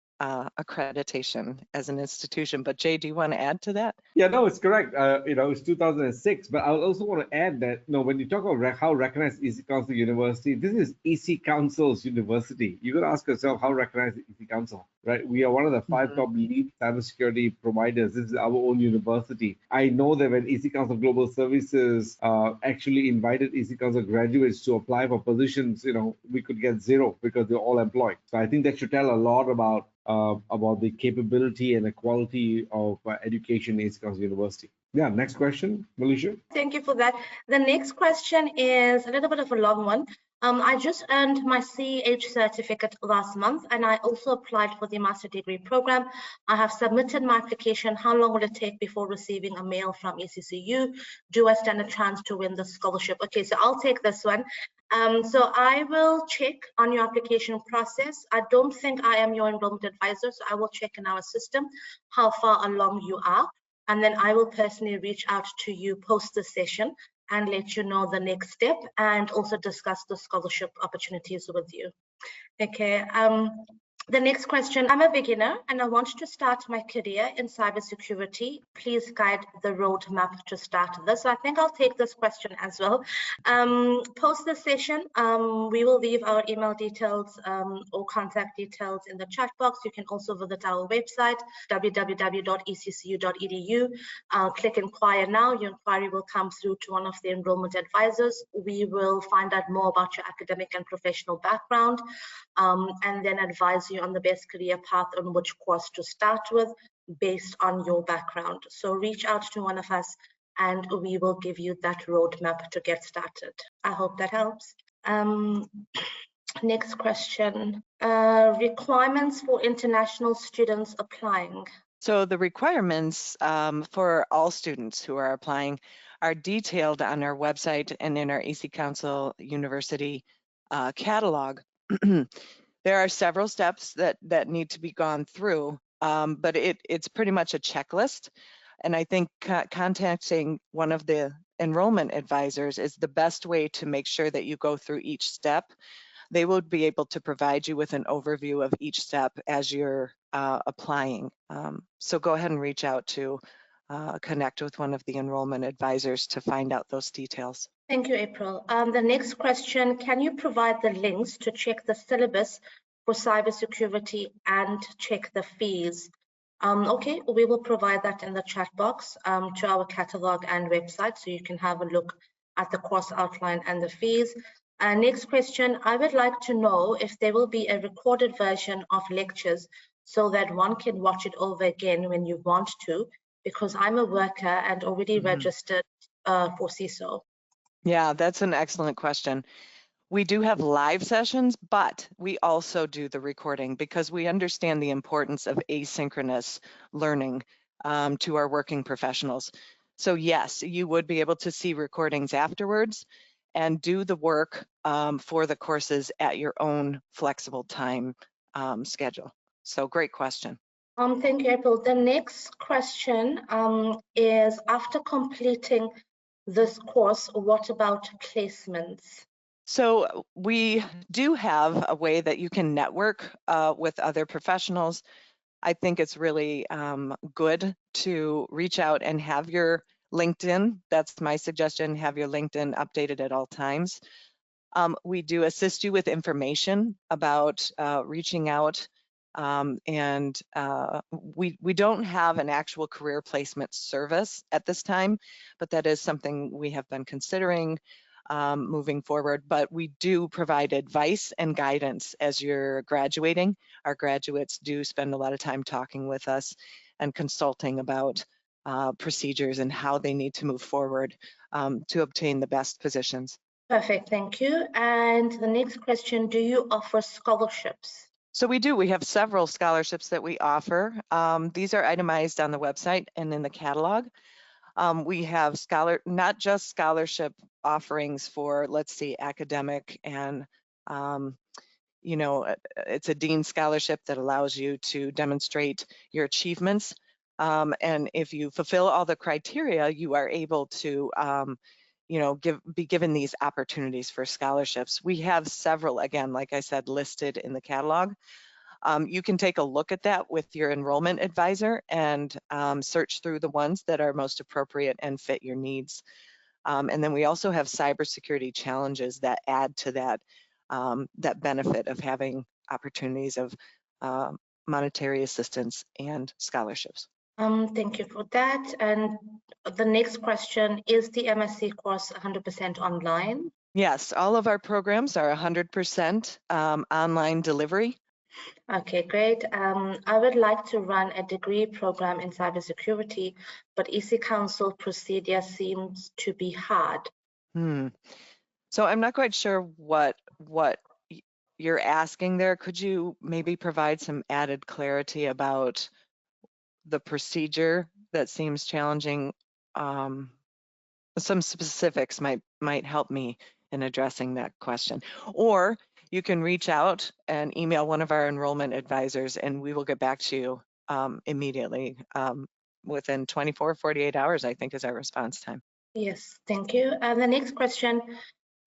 accreditation as an institution. But Jay, do you want to add to that? Yeah, no, it's correct. It's 2006, but I also want to add that, when you talk about how recognized EC Council University, this is EC Council's university. You got to ask yourself, how recognized is EC Council, right? We are one of the 5 top lead cybersecurity providers. This is our own university. I know that when EC Council Global Services actually invited EC Council graduates to apply for positions, we could get 0 because they're all employed. So I think that should tell a lot about the capability and the quality of education in EC Council University. Yeah, next question, Melisha. Thank you for that. The next question is a little bit of a long one. I just earned my CEH certificate last month, and I also applied for the master degree program. I have submitted my application. How long will it take before receiving a mail from ECCU? Do I stand a chance to win the scholarship? Okay, so I'll take this one. So I will check on your application process. I don't think I am your enrollment advisor, so I will check in our system how far along you are. And then I will personally reach out to you post the session and let you know the next step and also discuss the scholarship opportunities with you. Okay. The next question, I'm a beginner and I want to start my career in cybersecurity. Please guide the roadmap to start this. So I think I'll take this question as well. Post this session, we will leave our email details or contact details in the chat box. You can also visit our website, www.eccu.edu. Click inquire now. Your inquiry will come through to one of the enrollment advisors. We will find out more about your academic and professional background and then advise you on the best career path on which course to start with based on your background. So reach out to one of us and we will give you that roadmap to get started. I hope that helps. Next question, requirements for international students applying. So the requirements for all students who are applying are detailed on our website and in our EC Council University catalog. There are several steps that need to be gone through, but it's pretty much a checklist. And I think contacting one of the enrollment advisors is the best way to make sure that you go through each step. They will be able to provide you with an overview of each step as you're applying. So go ahead and reach out to connect with one of the enrollment advisors to find out those details. Thank you, April. The next question, can you provide the links to check the syllabus for cybersecurity and check the fees? Okay, we will provide that in the chat box to our catalog and website, so you can have a look at the course outline and the fees. Next question, I would like to know if there will be a recorded version of lectures so that one can watch it over again when you want to, because I'm a worker and already registered for CISO. Yeah, that's an excellent question. We do have live sessions, but we also do the recording because we understand the importance of asynchronous learning to our working professionals. So yes, you would be able to see recordings afterwards and do the work for the courses at your own flexible time schedule. So great question. Thank you, April. The next question is, after completing this course, what about placements? So we do have a way that you can network with other professionals. I think it's really good to reach out and have your LinkedIn, that's my suggestion, have your LinkedIn updated at all times. We do assist you with information about reaching out, and we don't have an actual career placement service at this time, but that is something we have been considering moving forward. But we do provide advice and guidance as you're graduating. Our graduates do spend a lot of time talking with us and consulting about procedures and how they need to move forward to obtain the best positions. Perfect, thank you. And the next question, do you offer scholarships? So we do. We have several scholarships that we offer. These are itemized on the website and in the catalog. We have not just scholarship offerings for, let's see, academic and, you know, it's a dean scholarship that allows you to demonstrate your achievements. And if you fulfill all the criteria, you are able to, you know, be given these opportunities for scholarships. We have several, again, like I said, listed in the catalog. You can take a look at that with your enrollment advisor and search through the ones that are most appropriate and fit your needs. And then we also have cybersecurity challenges that add to that, that benefit of having opportunities of monetary assistance and scholarships. Thank you for that. And the next question, is the MSc course 100% online? Yes, all of our programs are 100% online delivery. Okay, great. I would like to run a degree program in cybersecurity, but EC Council procedure seems to be hard. So I'm not quite sure what you're asking there. Could you maybe provide some added clarity about the procedure that seems challenging? Some specifics might help me in addressing that question. Or you can reach out and email one of our enrollment advisors and we will get back to you immediately. Within 24, 48 hours, I think is our response time. Yes, thank you. The next question,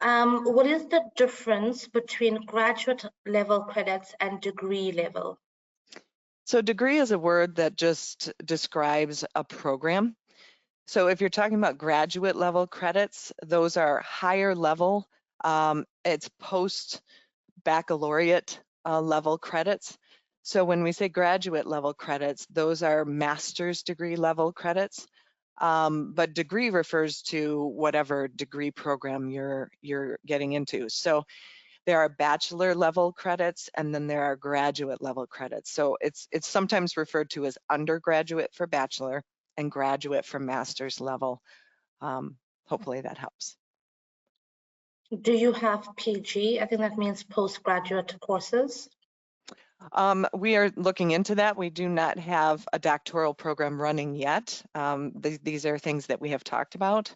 what is the difference between graduate level credits and degree level? So degree is a word that just describes a program. So if you're talking about graduate level credits, those are higher level. It's post baccalaureate level credits. So when we say graduate level credits, those are master's degree level credits. But degree refers to whatever degree program you're getting into. So there are bachelor level credits and then there are graduate level credits. So it's sometimes referred to as undergraduate for bachelor and graduate for master's level. Hopefully that helps. Do you have PG? I think that means postgraduate courses. We are looking into that. We do not have a doctoral program running yet. These are things that we have talked about.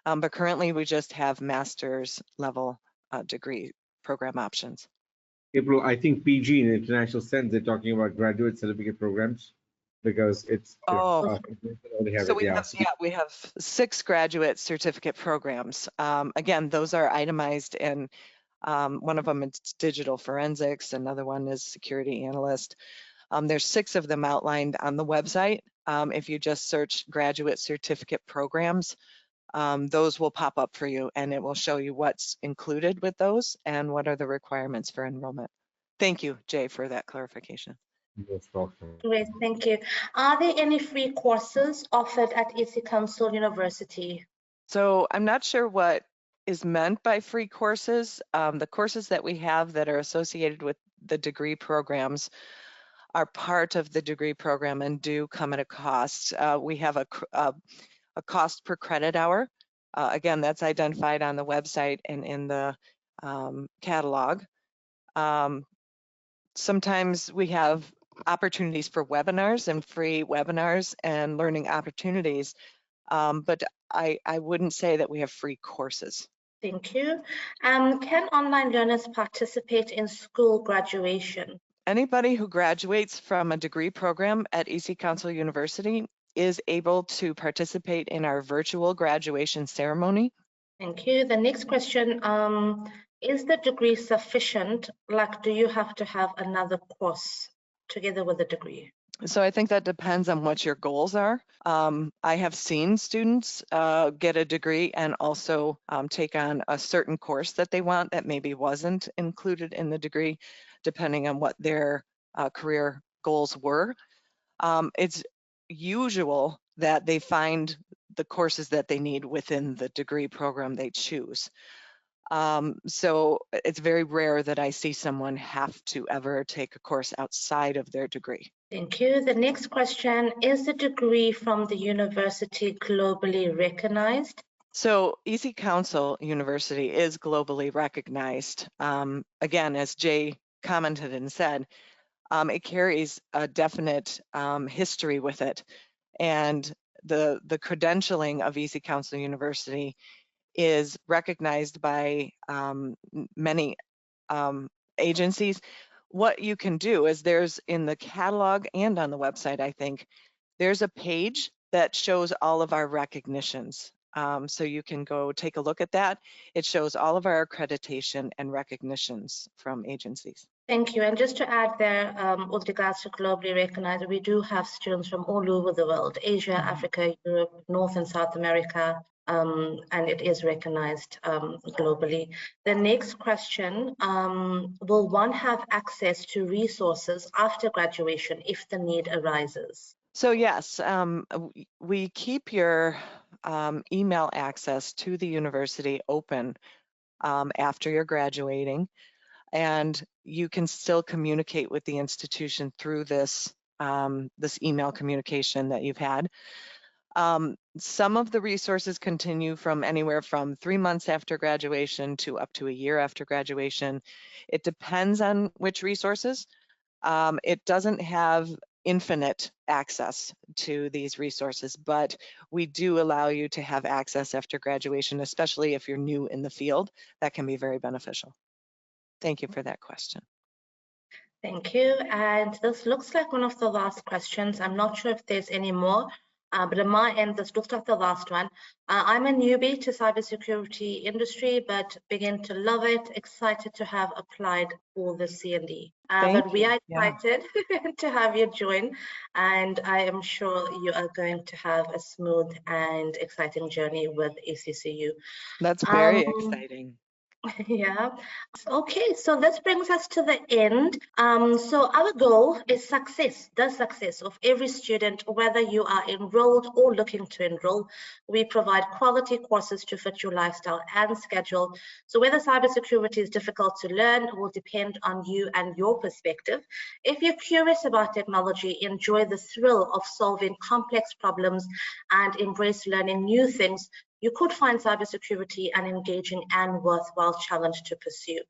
But currently we just have master's level degree program options. April, I think PG in international sense, they're talking about graduate certificate programs because it's, you know, Oh, they have so it, we yeah. have, we have 6 graduate certificate programs. Again, those are itemized, and one of them is digital forensics, another one is security analyst. There's 6 of them outlined on the website. If you just search graduate certificate programs, those will pop up for you, and it will show you what's included with those and what are the requirements for enrollment. Thank you, Jay, for that clarification. Great, thank you. Are there any free courses offered at EC Council University? So I'm not sure what is meant by free courses. The courses that we have that are associated with the degree programs are part of the degree program and do come at a cost. We have a cost per credit hour. Again, that's identified on the website and in the catalog. Sometimes we have opportunities for webinars and free webinars and learning opportunities, but I wouldn't say that we have free courses. Thank you. Can online learners participate in school graduation? Anybody who graduates from a degree program at EC Council University is able to participate in our virtual graduation ceremony. Thank you. The next question, is the degree sufficient? Like, do you have to have another course together with the degree? So I think that depends on what your goals are. I have seen students get a degree and also take on a certain course that they want that maybe wasn't included in the degree, depending on what their career goals were. It's usual that they find the courses that they need within the degree program they choose. So it's very rare that I see someone have to ever take a course outside of their degree. Thank you. The next question, is the degree from the university globally recognized? So EC Council University is globally recognized. Again, as Jay commented and said, it carries a definite history with it. And the credentialing of EC Council University is recognized by many agencies. What you can do is there's in the catalog and on the website, I think, there's a page that shows all of our recognitions. So you can go take a look at that. It shows all of our accreditation and recognitions from agencies. Thank you. And just to add there, with regards to globally recognized, we do have students from all over the world, Asia, Africa, Europe, North and South America, and it is recognized globally. The next question, will one have access to resources after graduation if the need arises? So yes, we keep your email access to the university open after you're graduating, and you can still communicate with the institution through this this email communication that you've had. Some of the resources continue from anywhere from 3 months after graduation to up to a year after graduation. It depends on which resources. It doesn't have infinite access to these resources, but we do allow you to have access after graduation, especially if you're new in the field. That can be very beneficial. Thank you for that question. Thank you. And this looks like one of the last questions. I'm not sure if there's any more, but on my end, this looks like the last one. I'm a newbie to cybersecurity industry, but begin to love it, excited to have applied for the CND. But we are excited to have you join, and I am sure you are going to have a smooth and exciting journey with ECCU. That's very exciting. Yeah. Okay, so this brings us to the end. So our goal is the success of every student, whether you are enrolled or looking to enroll. We provide quality courses to fit your lifestyle and schedule. So whether cybersecurity is difficult to learn will depend on you and your perspective. If you're curious about technology, enjoy the thrill of solving complex problems and embrace learning new things, you could find cybersecurity an engaging and worthwhile challenge to pursue.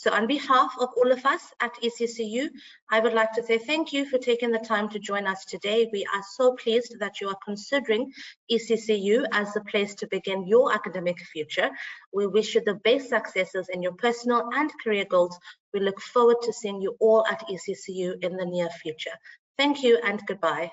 So on behalf of all of us at ECCU, I would like to say thank you for taking the time to join us today. We are so pleased that you are considering ECCU as the place to begin your academic future. We wish you the best successes in your personal and career goals. We look forward to seeing you all at ECCU in the near future. Thank you and goodbye.